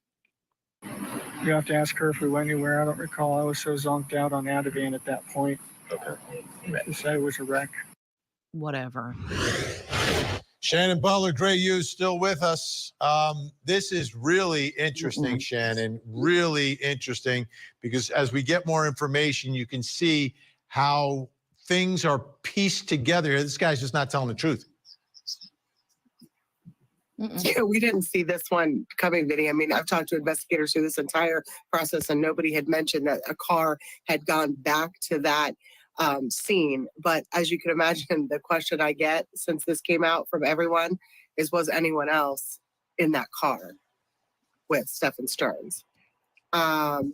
You have to ask her if we went anywhere. I don't recall. I was so zonked out on Ativan at that point. Okay. She said it was a wreck. Whatever. Shannon Butler, Gray Hughes, still with us. This is really interesting, Shannon, really interesting, because as we get more information, you can see how things are pieced together. This guy's just not telling the truth. Yeah, we didn't see this one coming, Vinny. I mean, I've talked to investigators through this entire process, and nobody had mentioned that a car had gone back to that scene. But as you can imagine, the question I get since this came out from everyone is, was anyone else in that car with Stephan Sterns? And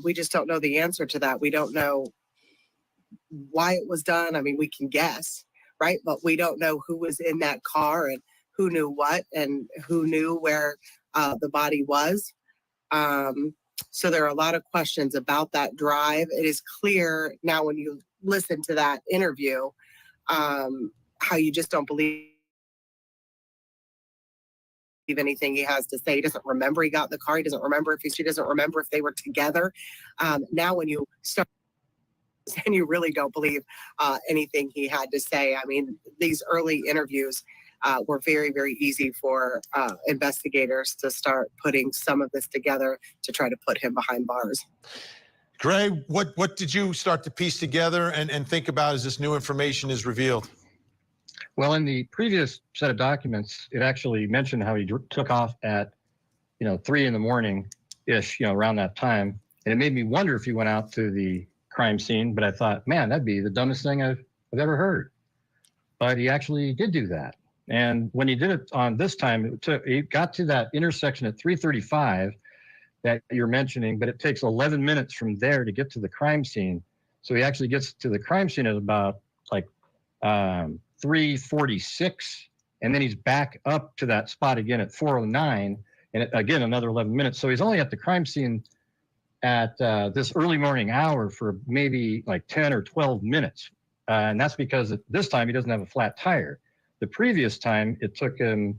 we just don't know the answer to that. We don't know why it was done. I mean, we can guess, right? But we don't know who was in that car and who knew what and who knew where the body was. So there are a lot of questions about that drive. It is clear now when you listen to that interview, how you just don't believe anything he has to say. He doesn't remember he got in the car. He doesn't remember she doesn't remember if they were together. Now when you start and you really don't believe anything he had to say. I mean, these early interviews, were very, very easy for investigators to start putting some of this together to try to put him behind bars. Gray, what did you start to piece together and think about as this new information is revealed? Well, in the previous set of documents, it actually mentioned how he took off at, 3 in the morning ish, around that time. And it made me wonder if he went out to the crime scene, but I thought, man, that'd be the dumbest thing I've ever heard. But he actually did do that. And when he did it on this time, he got to that intersection at 3:35 that you're mentioning, but it takes 11 minutes from there to get to the crime scene. So he actually gets to the crime scene at about 3:46, and then he's back up to that spot again at 4:09, and again another 11 minutes. So he's only at the crime scene at this early morning hour for maybe 10 or 12 minutes. And that's because at this time he doesn't have a flat tire. The previous time it took him,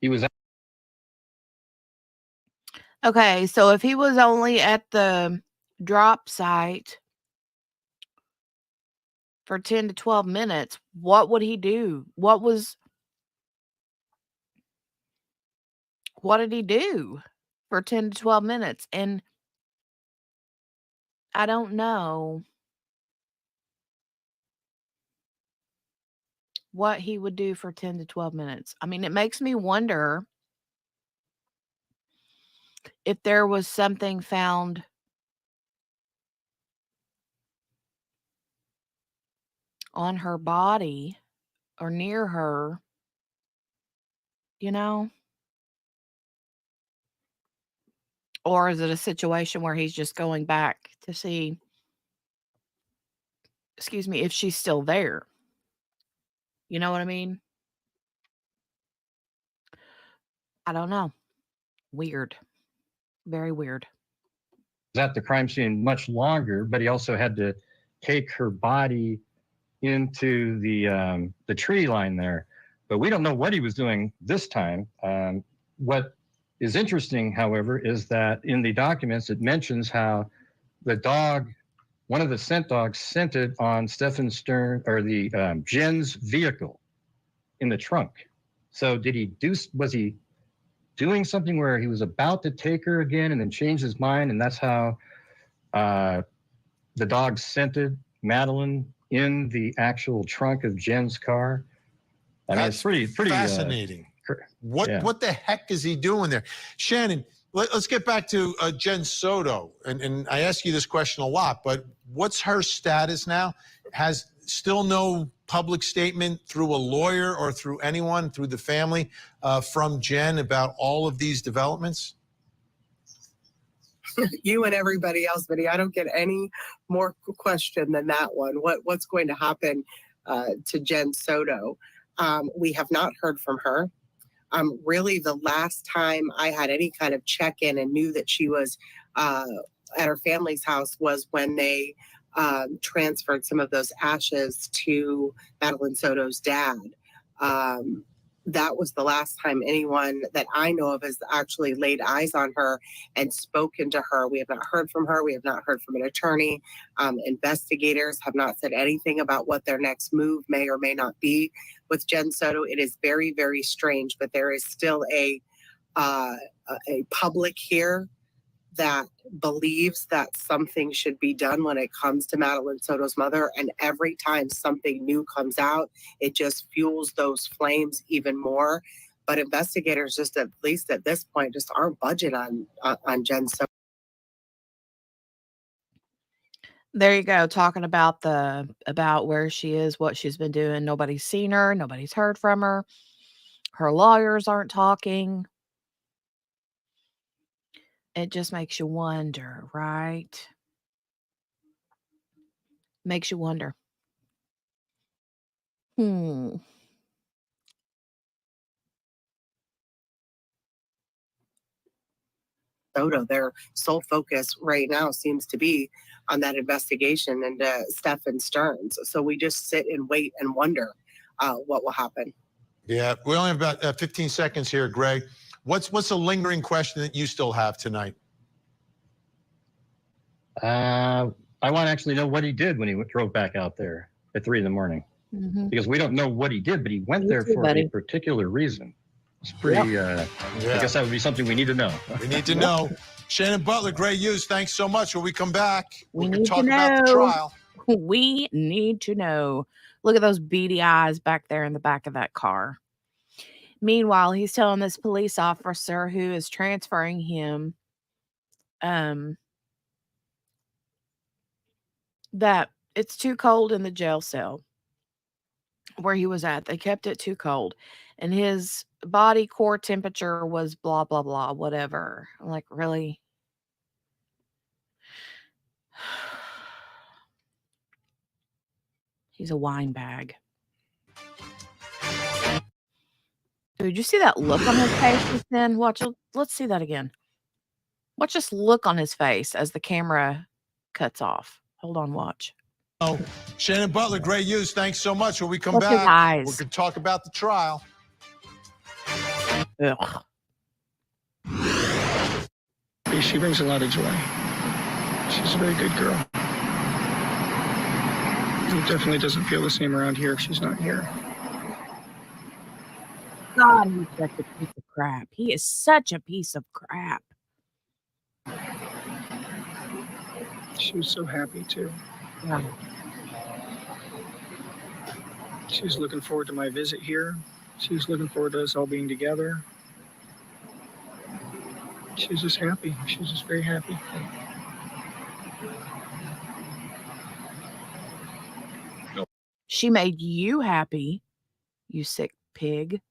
he was. Okay, so if he was only at the drop site for 10 to 12 minutes, what would he do? What did he do for 10 to 12 minutes? And I don't know what he would do for 10 to 12 minutes. I mean, it makes me wonder if there was something found on her body or near her, or is it a situation where he's just going back to see, if she's still there? You know what I mean? I don't know. Weird. Very weird. At the crime scene much longer, but he also had to take her body into the tree line there. But we don't know what he was doing this time. What is interesting, however, is that in the documents it mentions how the dog, one of the scent dogs, scented on Stephan Sterns or the Jenn's vehicle in the trunk. So was he doing something where he was about to take her again and then change his mind, and that's how the dog scented Madeline in the actual trunk of Jenn's car? I mean, it's pretty fascinating. What the heck is he doing there? Shannon, let's get back to Jenn Soto. And I ask you this question a lot, but what's her status now? Has still no public statement through a lawyer or through anyone, through the family, from Jenn about all of these developments? You and everybody else, Vinny, I don't get any more question than that one. What's going to happen to Jenn Soto? We have not heard from her. Really, the last time I had any kind of check-in and knew that she was at her family's house was when they transferred some of those ashes to Madeline Soto's dad. That was the last time anyone that I know of has actually laid eyes on her and spoken to her. We have not heard from her. We have not heard from an attorney. Investigators have not said anything about what their next move may or may not be with Jenn Soto. It is very, very strange, but there is still a public here that believes that something should be done when it comes to Madeline Soto's mother. And every time something new comes out, it just fuels those flames even more. But investigators, just at least at this point, just aren't budging on Jenn Soto. There you go, talking about where she is, what she's been doing. Nobody's seen her, nobody's heard from her. Her lawyers aren't talking. It just makes you wonder, right? Makes you wonder. Soto, their sole focus right now seems to be on that investigation and Stephan Sterns. So we just sit and wait and wonder what will happen. Yeah, we only have about 15 seconds here, Greg. What's a lingering question that you still have tonight? I want to actually know what he did when he drove back out there at 3 in the morning. because we don't know what he did, but he went Me there too, for buddy. a particular reason. It's pretty, I guess that would be something we need to know. We need to know. Shannon Butler, great news. Thanks so much. When we come back, We we're going need to talk to about the know. trial. We need to know. Look at those beady eyes back there in the back of that car. Meanwhile, he's telling this police officer who is transferring him that it's too cold in the jail cell where he was at. They kept it too cold. And his body core temperature was blah, blah, blah, whatever. I'm like, really? He's a wine bag. Dude, you see that look on his face just then? Watch, let's see that again. Watch this look on his face as the camera cuts off. Hold on, watch. Oh, Shannon Butler, great news. Thanks so much. When we come Look at his back, eyes. we're going to talk about the trial. Ugh. She brings a lot of joy. She's a very good girl. It definitely doesn't feel the same around here if she's not here. God, he's such a piece of crap. He is such a piece of crap. She was so happy too. Yeah. She was looking forward to my visit here. She was looking forward to us all being together. She was just happy. She was just very happy. She made you happy, you sick pig.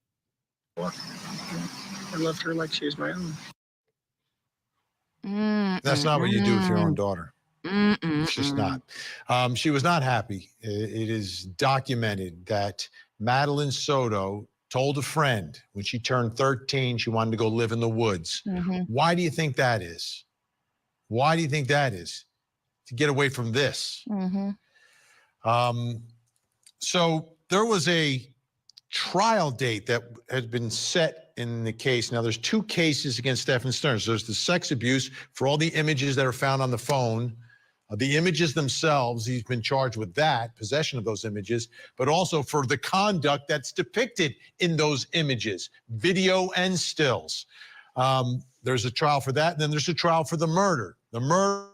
I loved her like she was my own. That's not what you do with your own daughter. Mm-mm-mm. It's just not. She was not happy. It is documented that Madeline Soto told a friend when she turned 13 she wanted to go live in the woods. Why do you think that is? Why do you think that is? To get away from this. So there was a trial date that had been set in the case. Now there's two cases against Stephan Sterns. There's the sex abuse for all the images that are found on the phone. The images themselves, he's been charged with that, possession of those images, but also for the conduct that's depicted in those images, video and stills. There's a trial for that, and then there's a trial for the murder. The murder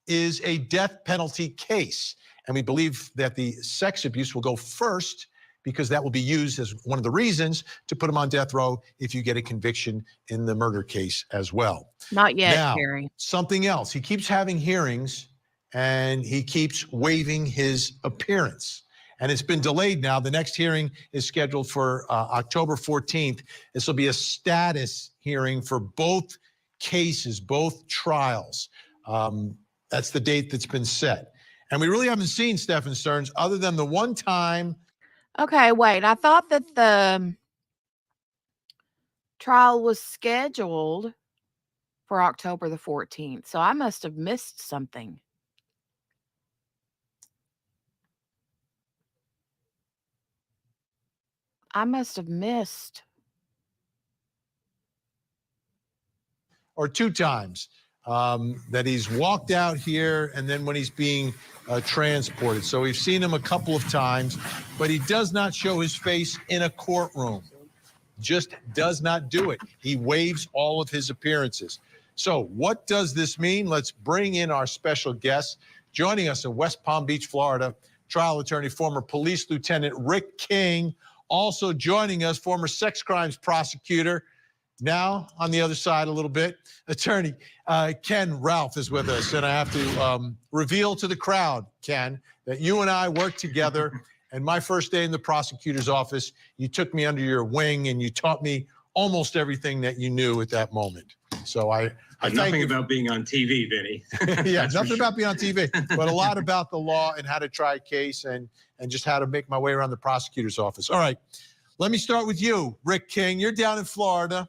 is a death penalty case, and we believe that the sex abuse will go first because that will be used as one of the reasons to put him on death row if you get a conviction in the murder case as well. Not yet, Now, Carrie. something else. He keeps having hearings and he keeps waiving his appearance. And it's been delayed now. The next hearing is scheduled for October 14th. This will be a status hearing for both cases, both trials. That's the date that's been set. And we really haven't seen Stephan Sterns other than the one time. Okay, wait. I thought that the trial was scheduled for October the 14th, so I must have missed something. I must have missed. Or two times that he's walked out here and then when he's being transported. So we've seen him a couple of times, but he does not show his face in a courtroom. Just does not do it. He waives all of his appearances. So what does this mean? Let's bring in our special guest. Joining us in West Palm Beach, Florida, trial attorney, former police lieutenant Rick King. Also joining us, former sex crimes prosecutor, now on the other side a little bit, attorney Ken Ralph is with us. And I have to reveal to the crowd, Ken, that you and I worked together. And my first day in the prosecutor's office, you took me under your wing and you taught me almost everything that you knew at that moment. So I thank nothing you. about being on TV, Vinny. Yeah, That's for nothing sure. about being on TV, but a lot about the law and how to try a case and just how to make my way around the prosecutor's office. All right, let me start with you, Rick King. You're down in Florida.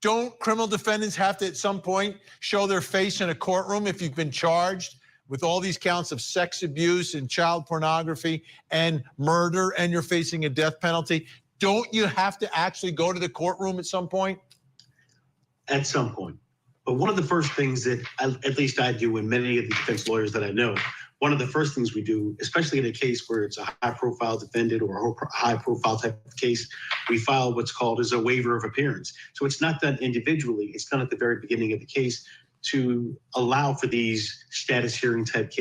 Don't criminal defendants have to at some point show their face in a courtroom if you've been charged with all these counts of sex abuse and child pornography and murder and you're facing a death penalty? Don't you have to actually go to the courtroom at some point? At some point. But one of the first things that at least I do, and many of the defense lawyers that I know, one of the first things we do, especially in a case where it's a high-profile defendant or a high-profile type of case, we file what's called as a waiver of appearance. So it's not done individually. It's done at the very beginning of the case to allow for these status hearing type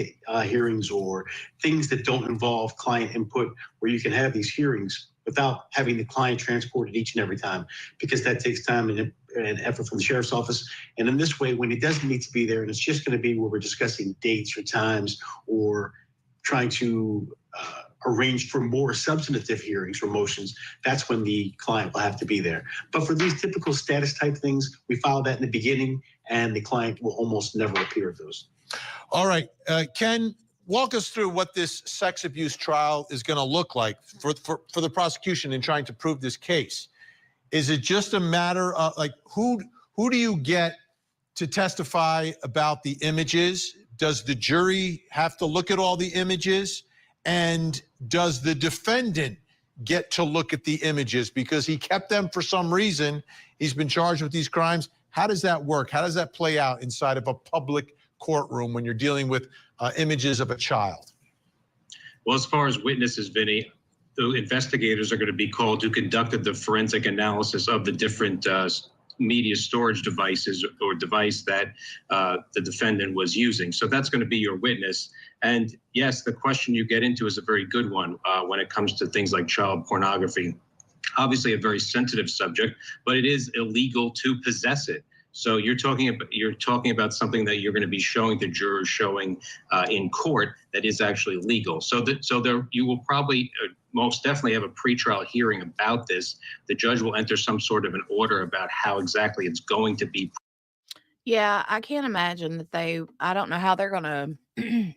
hearings or things that don't involve client input, where you can have these hearings without having the client transported each and every time, because that takes time and effort from the sheriff's office. And in this way, when it doesn't need to be there and it's just going to be where we're discussing dates or times or trying to arrange for more substantive hearings or motions, that's when the client will have to be there. But for these typical status type things, we file that in the beginning and the client will almost never appear at those. All right, Ken, walk us through what this sex abuse trial is going to look like for the prosecution in trying to prove this case. Is it just a matter of, like, who do you get to testify about the images? Does the jury have to look at all the images? And does the defendant get to look at the images because he kept them for some reason? He's been charged with these crimes. How does that work? How does that play out inside of a public courtroom when you're dealing with images of a child? Well, as far as witnesses, Vinny, the investigators are going to be called who conducted the forensic analysis of the different media storage devices or device that the defendant was using. So that's going to be your witness. And yes, the question you get into is a very good one when it comes to things like child pornography. Obviously a very sensitive subject, but it is illegal to possess it. So you're talking about something that you're going to be showing the jurors, showing in court, that is actually legal. So you will probably most definitely have a pretrial hearing about this. The judge will enter some sort of an order about how exactly it's going to be. Yeah, I can't imagine that I don't know how they're going to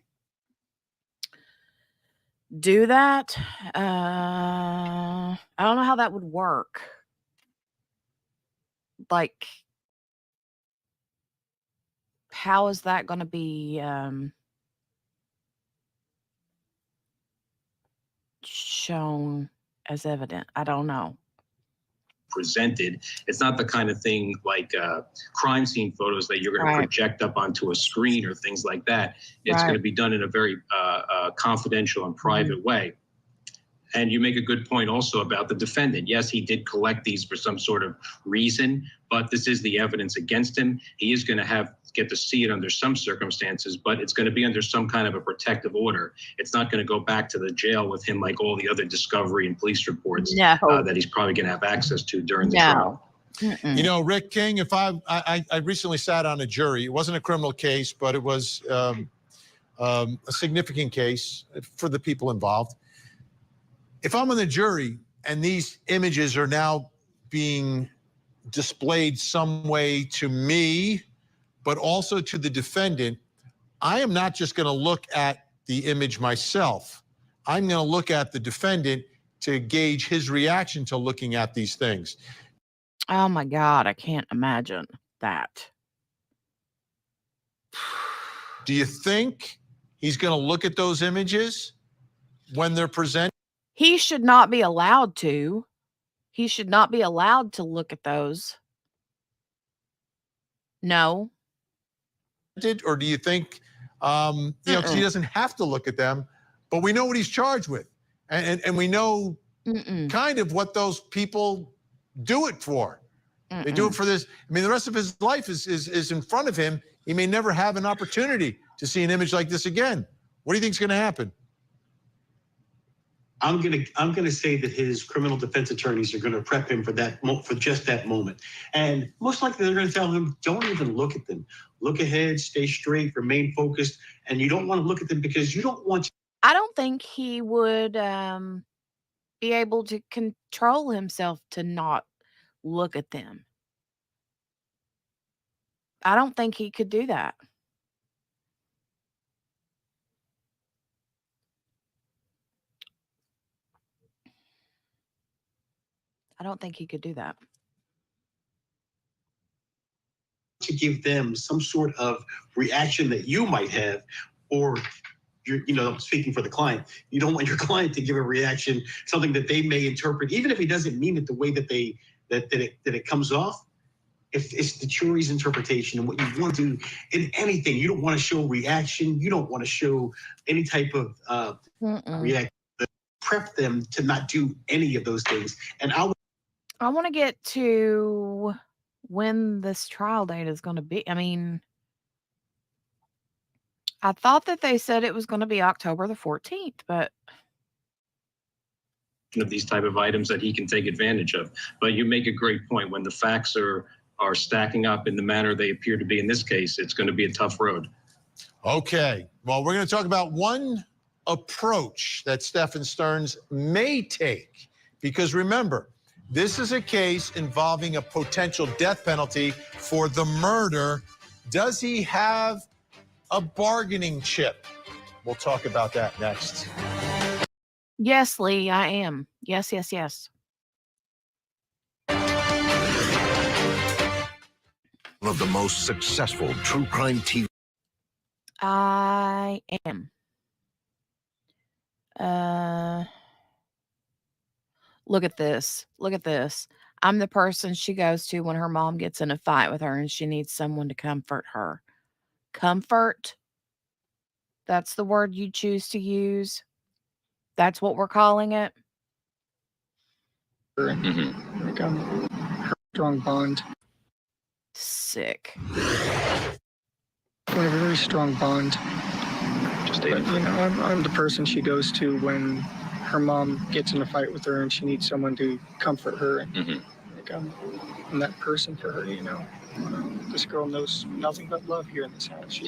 do that. I don't know how that would work. Like, how is that going to be shown as evident? I don't know. Presented. It's not the kind of thing like crime scene photos that you're going to project up onto a screen or things like that. It's going to be done in a very confidential and private way. And you make a good point also about the defendant. Yes, he did collect these for some sort of reason, but this is the evidence against him. He is going to get to see it under some circumstances, but it's going to be under some kind of a protective order. It's not going to go back to the jail with him like all the other discovery and police reports that he's probably going to have access to during the trial. You know, Rick King, if I recently sat on a jury. It wasn't a criminal case, but it was a significant case for the people involved. If I'm on the jury and these images are now being displayed some way to me, but also to the defendant, I am not just going to look at the image myself. I'm going to look at the defendant to gauge his reaction to looking at these things. Oh my God, I can't imagine that. Do you think he's going to look at those images when they're presented? He should not be allowed to. He should not be allowed to look at those. No. Or do you think, you know, because he doesn't have to look at them, but we know what he's charged with. And we know kind of what those people do it for. They do it for this. I mean, the rest of his life is in front of him. He may never have an opportunity to see an image like this again. What do you think is going to happen? I'm gonna say that his criminal defense attorneys are gonna prep him for just that moment, and most likely they're gonna tell him, don't even look at them. Look ahead, stay straight, remain focused, and you don't want to look at them because you don't want. I don't think he would be able to control himself to not look at them. I don't think he could do that. I don't think he could do that. To give them some sort of reaction that you might have, or speaking for the client, you don't want your client to give a reaction, something that they may interpret, even if he doesn't mean it the way that it comes off. if it's the jury's interpretation and what you want to do in anything, you don't want to show reaction. You don't want to show any type of react. Prep them to not do any of those things. And I want to get to when this trial date is going to be. I mean, I thought that they said it was going to be October the 14th, but of these type of items that he can take advantage of. But you make a great point. When the facts are stacking up in the manner they appear to be in this case, it's going to be a tough road. Okay. Well, we're going to talk about one approach that Stephan Sterns may take, because remember, this is a case involving a potential death penalty for the murder. Does he have a bargaining chip? We'll talk about that next. yes, Lee, I am. Yes, yes, yes. One of the most successful true crime TV. I am. Look at this. Look at this. I'm the person she goes to when her mom gets in a fight with her and she needs someone to comfort her. Comfort? That's the word you choose to use. That's what we're calling it. Like her strong bond. Sick. We have a very strong bond. But, I'm the person she goes to when her mom gets in a fight with her and she needs someone to comfort her. And like I'm that person for her. This girl knows nothing but love here in this house.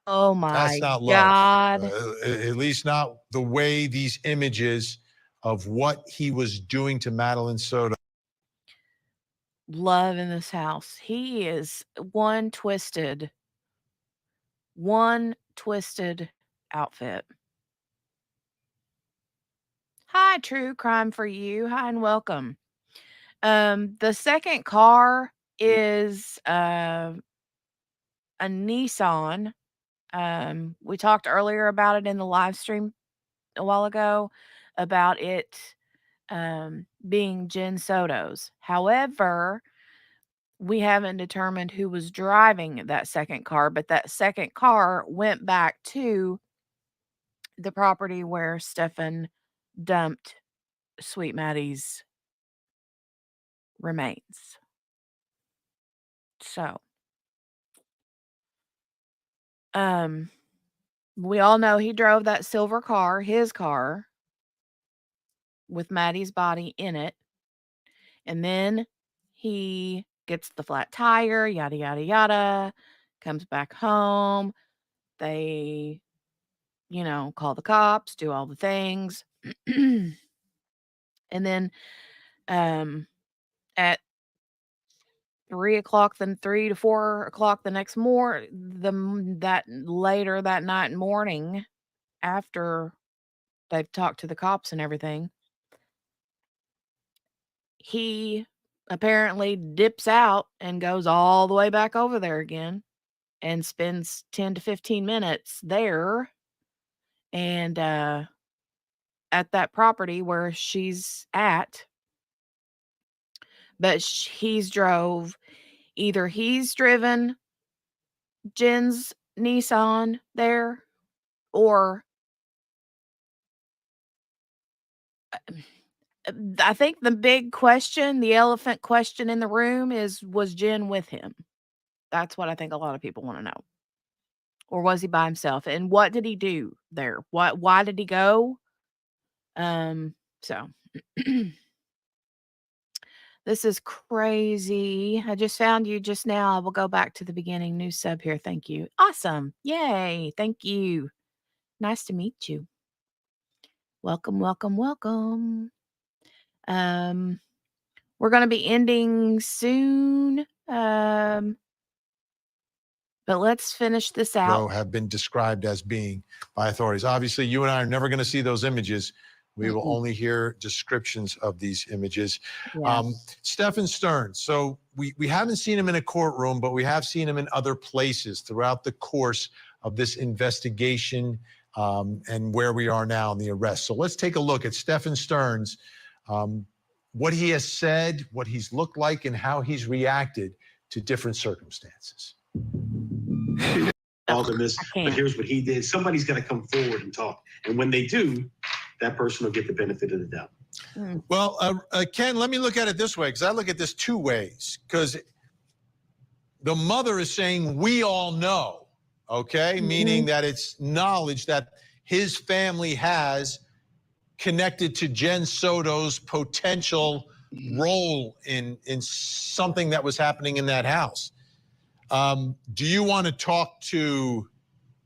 Oh my That's not God. love. At least not the way these images of what he was doing to Madeline Soto. Love in this house. He is one twisted outfit. Hi, True Crime for You. Hi and welcome. The second car is a Nissan. We talked earlier about it in the live stream a while ago about it being Jenn Soto's. However, we haven't determined who was driving that second car, but that second car went back to the property where Stephan dumped Sweet Maddie's remains. So, we all know he drove that silver car, his car, with Maddie's body in it. And then he gets the flat tire, yada, yada, yada, comes back home. They, call the cops, do all the things. And then at 3 o'clock, then 3 to 4 o'clock the next that night and morning, after they've talked to the cops and everything, he apparently dips out and goes all the way back over there again and spends 10 to 15 minutes there and at that property where she's at. But he's driven Jenn's Nissan there, or I think the big question, the elephant question in the room is, was Jenn with him? That's what I think a lot of people want to know. Or was he by himself? And what did he do there? Why did he go? So this is crazy. I just found you just now. I will go back to the beginning. New sub here. Thank you. Awesome. Yay. Thank you. Nice to meet you. Welcome, welcome, welcome. We're going to be ending soon. But let's finish this out. Have been described as being by authorities. Obviously, you and I are never going to see those images. We will only hear descriptions of these images. Yes. Stephan Sterns. So we haven't seen him in a courtroom, but we have seen him in other places throughout the course of this investigation and where we are now in the arrest. So let's take a look at Stephan Sterns what he has said, what he's looked like, and how he's reacted to different circumstances. Involved in this, but here's what he did. Somebody's got to come forward and talk. And when they do, that person will get the benefit of the doubt. Well, Ken, let me look at it this way, because I look at this two ways. Because the mother is saying, we all know, okay? Meaning that it's knowledge that his family has connected to Jenn Soto's potential role in something that was happening in that house. Do you want to talk to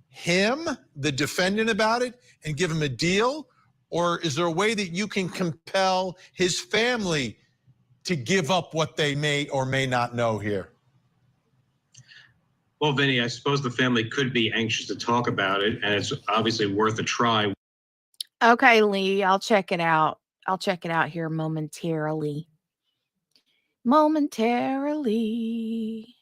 him, the defendant, about it and give him a deal? Or is there a way that you can compel his family to give up what they may or may not know here? Well, Vinny, I suppose the family could be anxious to talk about it, and it's obviously worth a try. Okay, Lee, I'll check it out. I'll check it out here momentarily. Momentarily.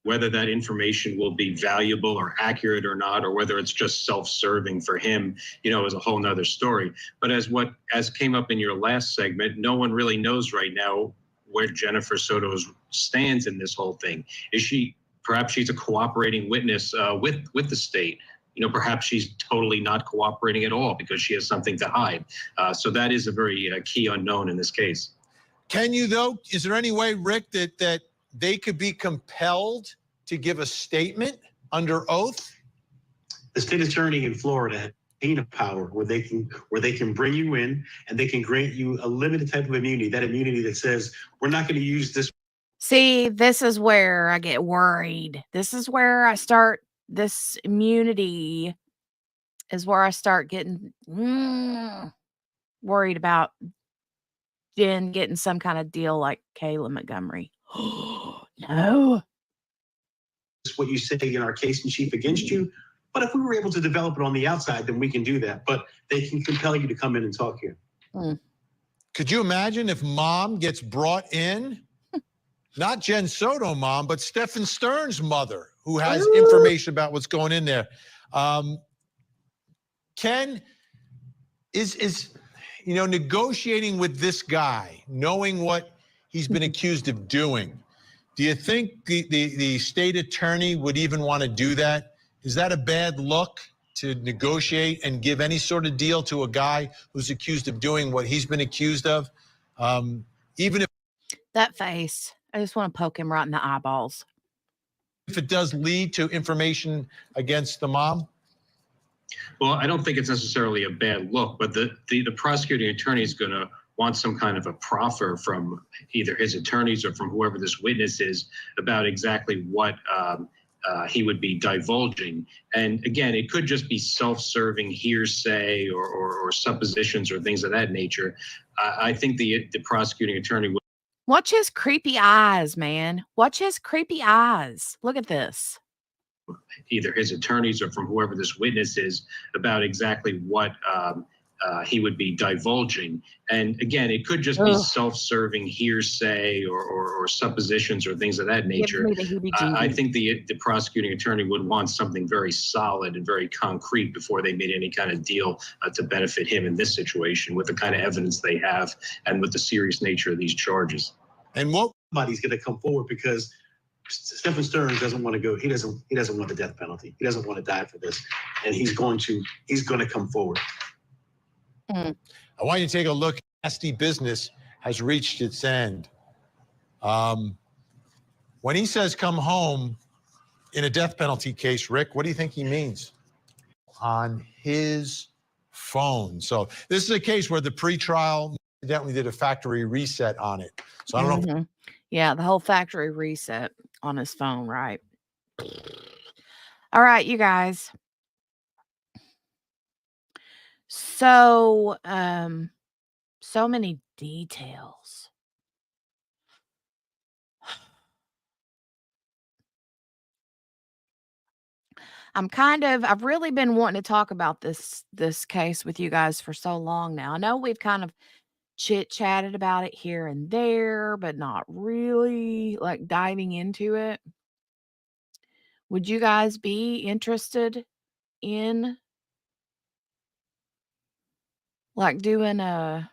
Whether that information will be valuable or accurate or not, or whether it's just self-serving for him, is a whole nother story. But as came up in your last segment, no one really knows right now where Jennifer Soto stands in this whole thing. Perhaps she's a cooperating witness with the state. Perhaps she's totally not cooperating at all because she has something to hide. So that is a very key unknown in this case. Can you, though? Is there any way, Rick, that they could be compelled to give a statement under oath? The state attorney in Florida has subpoena power where they can bring you in and they can grant you a limited type of immunity, that immunity that says, we're not going to use this. See, this is where I get worried. This is where I start, this immunity is where I start getting worried about Jenn getting some kind of deal like Kayla Montgomery. No. It's what you say in our case in chief against you. But if we were able to develop it on the outside, then we can do that. But they can compel you to come in and talk here. Could you imagine if mom gets brought in? Not Jenn Soto mom, but Stephan Sterns' mother, who has information about what's going in there. Ken, is negotiating with this guy, knowing what he's been accused of doing, do you think the state attorney would even want to do that? Is that a bad look to negotiate and give any sort of deal to a guy who's accused of doing what he's been accused of? Even if that face, I just want to poke him right in the eyeballs. If it does lead to information against the mom? Well, I don't think it's necessarily a bad look, but the prosecuting attorney is going to want some kind of a proffer from either his attorneys or from whoever this witness is about exactly what he would be divulging. And again, it could just be self-serving hearsay or suppositions or things of that nature. I think the prosecuting attorney would. Watch his creepy eyes, man. Watch his creepy eyes. Look at this. Either his attorneys or from whoever this witness is about exactly what he would be divulging. And again, it could just be self-serving hearsay or suppositions or things of that nature. I think the prosecuting attorney would want something very solid and very concrete before they made any kind of deal to benefit him in this situation with the kind of evidence they have and with the serious nature of these charges. And what somebody's going to come forward because Stephan Sterns doesn't want to go. He doesn't want the death penalty. He doesn't want to die for this, and he's going to come forward. I want you to take a look. Nasty business has reached its end. When he says come home in a death penalty case, Rick, what do you think he means? On his phone. So this is a case where the pretrial evidently did a factory reset on it. So I don't know. Yeah, the whole factory reset on his phone, right? All right, you guys. So, so many details. I've really been wanting to talk about this case with you guys for so long now. I know we've kind of chit-chatted about it here and there, but not really like diving into it. Would you guys be interested in like doing a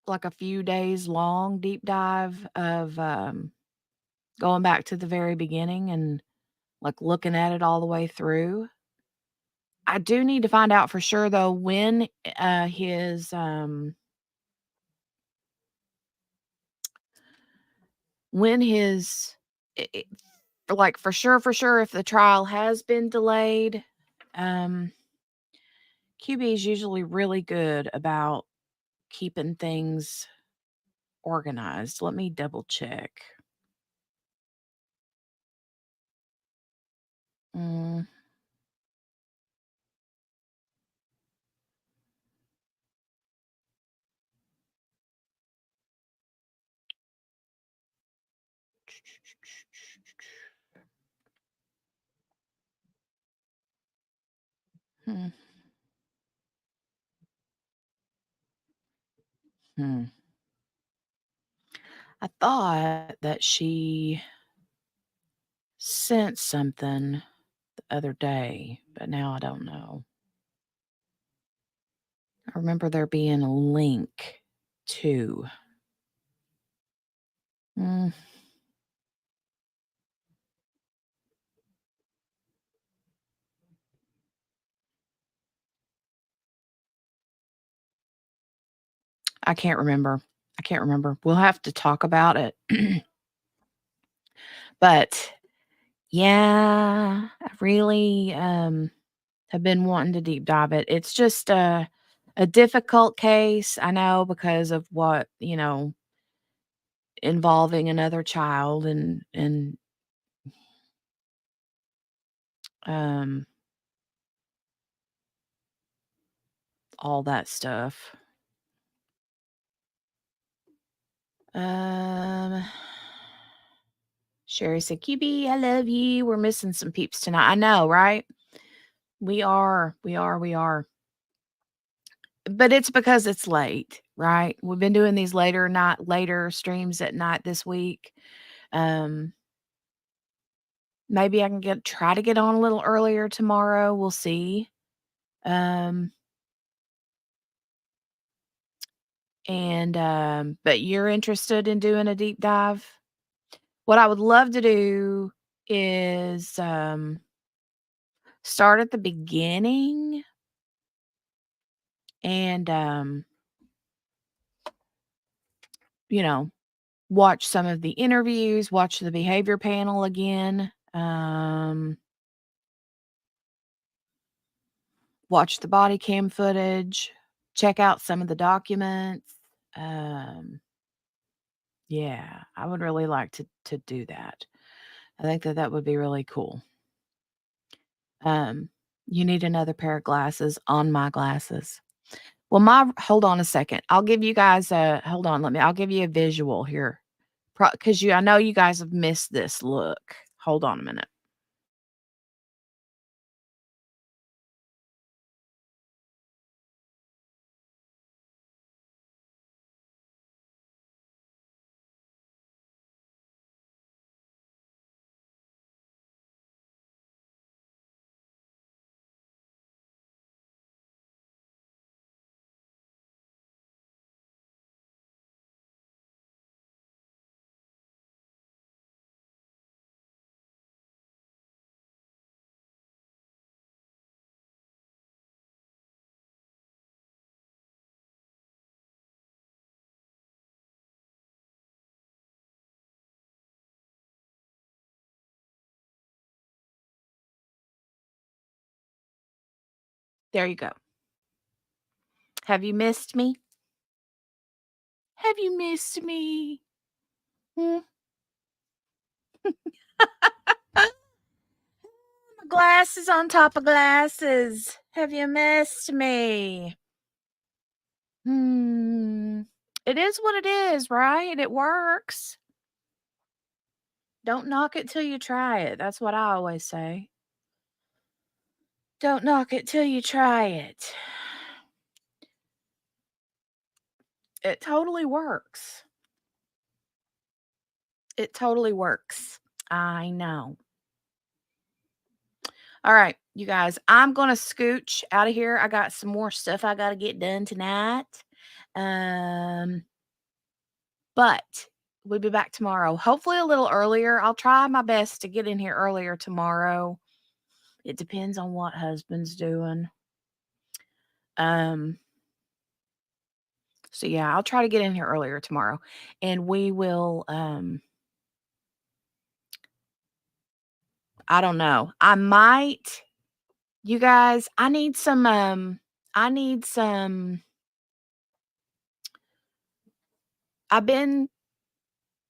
like a few days long deep dive of going back to the very beginning and like looking at it all the way through. I do need to find out for sure though when his like for sure if the trial has been delayed. QB is usually really good about keeping things organized. Let me double check. Mm. Hmm. Hmm. I thought that she sent something the other day, but now I don't know. I remember there being a link to. Mm. I can't remember. We'll have to talk about it. But yeah, I really have been wanting to deep dive it. It's just a difficult case, I know, because of what, involving another child and um all that stuff. Um Sherry said, QB, I love you. We're missing some peeps tonight. I know, right? We are. But it's because it's late, right? We've been doing these later streams at night this week. Maybe I can try to get on a little earlier tomorrow. We'll see. But you're interested in doing a deep dive? What I would love to do is start at the beginning and watch some of the interviews, watch the behavior panel again, watch the body cam footage, check out some of the documents. Yeah, I would really like to do that. I think that would be really cool. You need another pair of glasses on my glasses. Well, hold on a second. I'll give you guys I'll give you a visual here. Because I know you guys have missed this look. Hold on a minute. There you go. Have you missed me? Have you missed me? Hmm? Glasses on top of glasses. Have you missed me? It is what it is, right? It works. Don't knock it till you try it. That's what I always say. Don't knock it till you try it. It totally works. It totally works. I know. All right, you guys, I'm going to scooch out of here. I got some more stuff I got to get done tonight. But we'll be back tomorrow, hopefully a little earlier. I'll try my best to get in here earlier tomorrow. It depends on what husband's doing. So yeah, I'll try to get in here earlier tomorrow, and we will, I don't know. I might, you guys, I need some, I've been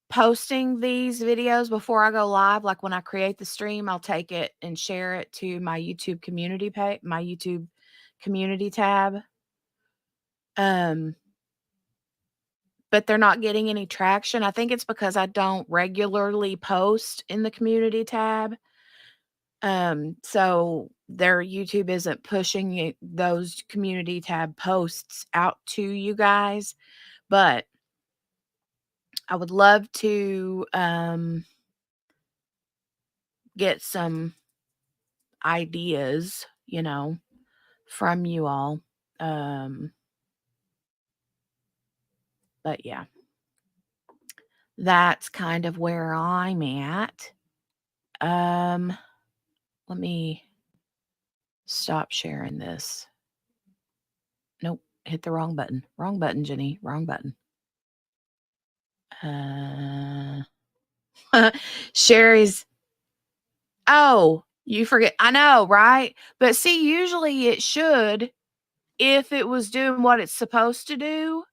posting these videos before I go live. Like when I create the stream, I'll take it and share it to my YouTube community page, my YouTube community tab. But they're not getting any traction. I think it's because I don't regularly post in the community tab. So their YouTube isn't pushing those community tab posts out to you guys. But I would love to get some ideas, from you all. But yeah, that's kind of where I'm at. Let me stop sharing this. Nope, hit the wrong button. Wrong button, Jenny. Wrong button. Sherry's. Oh, you forget. I know, right? But see, usually it should, if it was doing what it's supposed to do,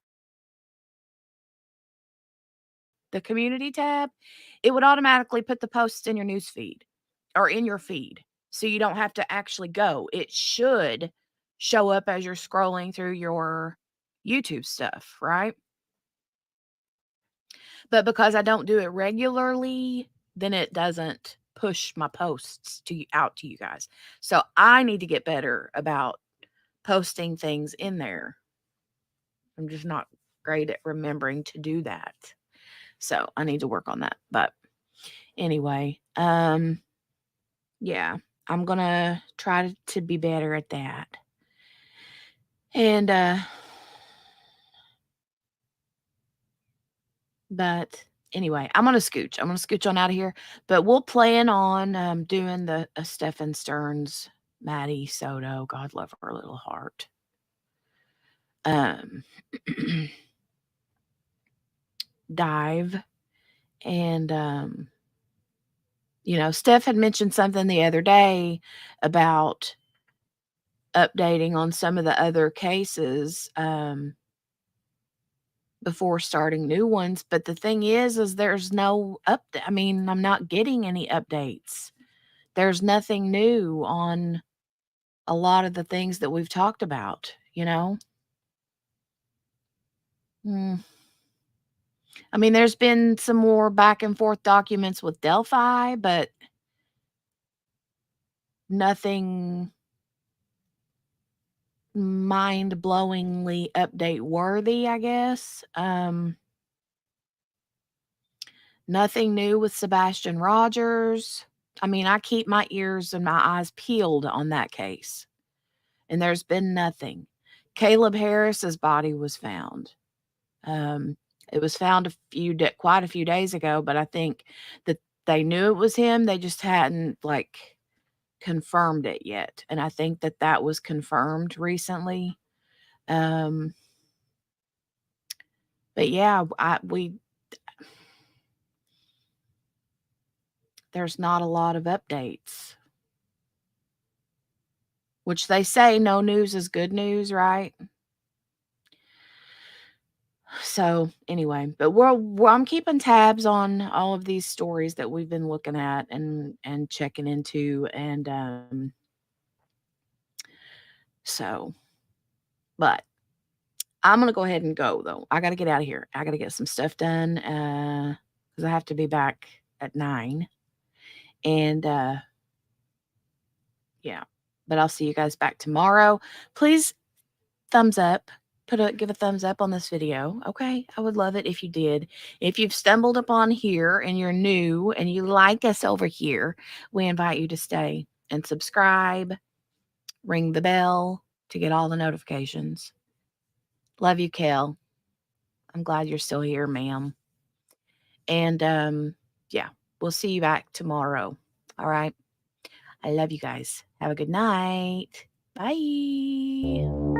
the community tab, it would automatically put the posts in your news feed or in your feed. So you don't have to actually go. It should show up as you're scrolling through your YouTube stuff, right? But because I don't do it regularly, then it doesn't push my posts out to you guys. So I need to get better about posting things in there. I'm just not great at remembering to do that. So I need to work on that. But anyway, yeah, I'm going to try to be better at that. And but anyway, I'm going to scooch on out of here, but we'll plan on doing the Stephan Sterns, Maddie Soto, God love her little heart. Dive. And Steph had mentioned something the other day about updating on some of the other cases before starting new ones. But the thing is there's no update. I mean, I'm not getting any updates. There's nothing new on a lot of the things that we've talked about, I mean, there's been some more back and forth documents with Delphi, but nothing mind-blowingly update worthy, I guess. Nothing new with Sebastian Rogers. I mean, I keep my ears and my eyes peeled on that case, and there's been nothing. Caleb Harris's body was found. It was found quite a few days ago, but I think that they knew it was him. They just hadn't confirmed it yet, and I think that was confirmed recently. But yeah, there's not a lot of updates, which they say no news is good news, right? So anyway, but I'm keeping tabs on all of these stories that we've been looking at and checking into, and so, but I'm gonna go ahead and go though. I got to get out of here. I got to get some stuff done because I have to be back at 9, and yeah. But I'll see you guys back tomorrow. Please thumbs up. Give a thumbs up on this video. Okay. I would love it if you did. If you've stumbled upon here and you're new and you like us over here, we invite you to stay and subscribe, ring the bell to get all the notifications. Love you, Kel. I'm glad you're still here, ma'am. And yeah, we'll see you back tomorrow. All right. I love you guys. Have a good night. Bye.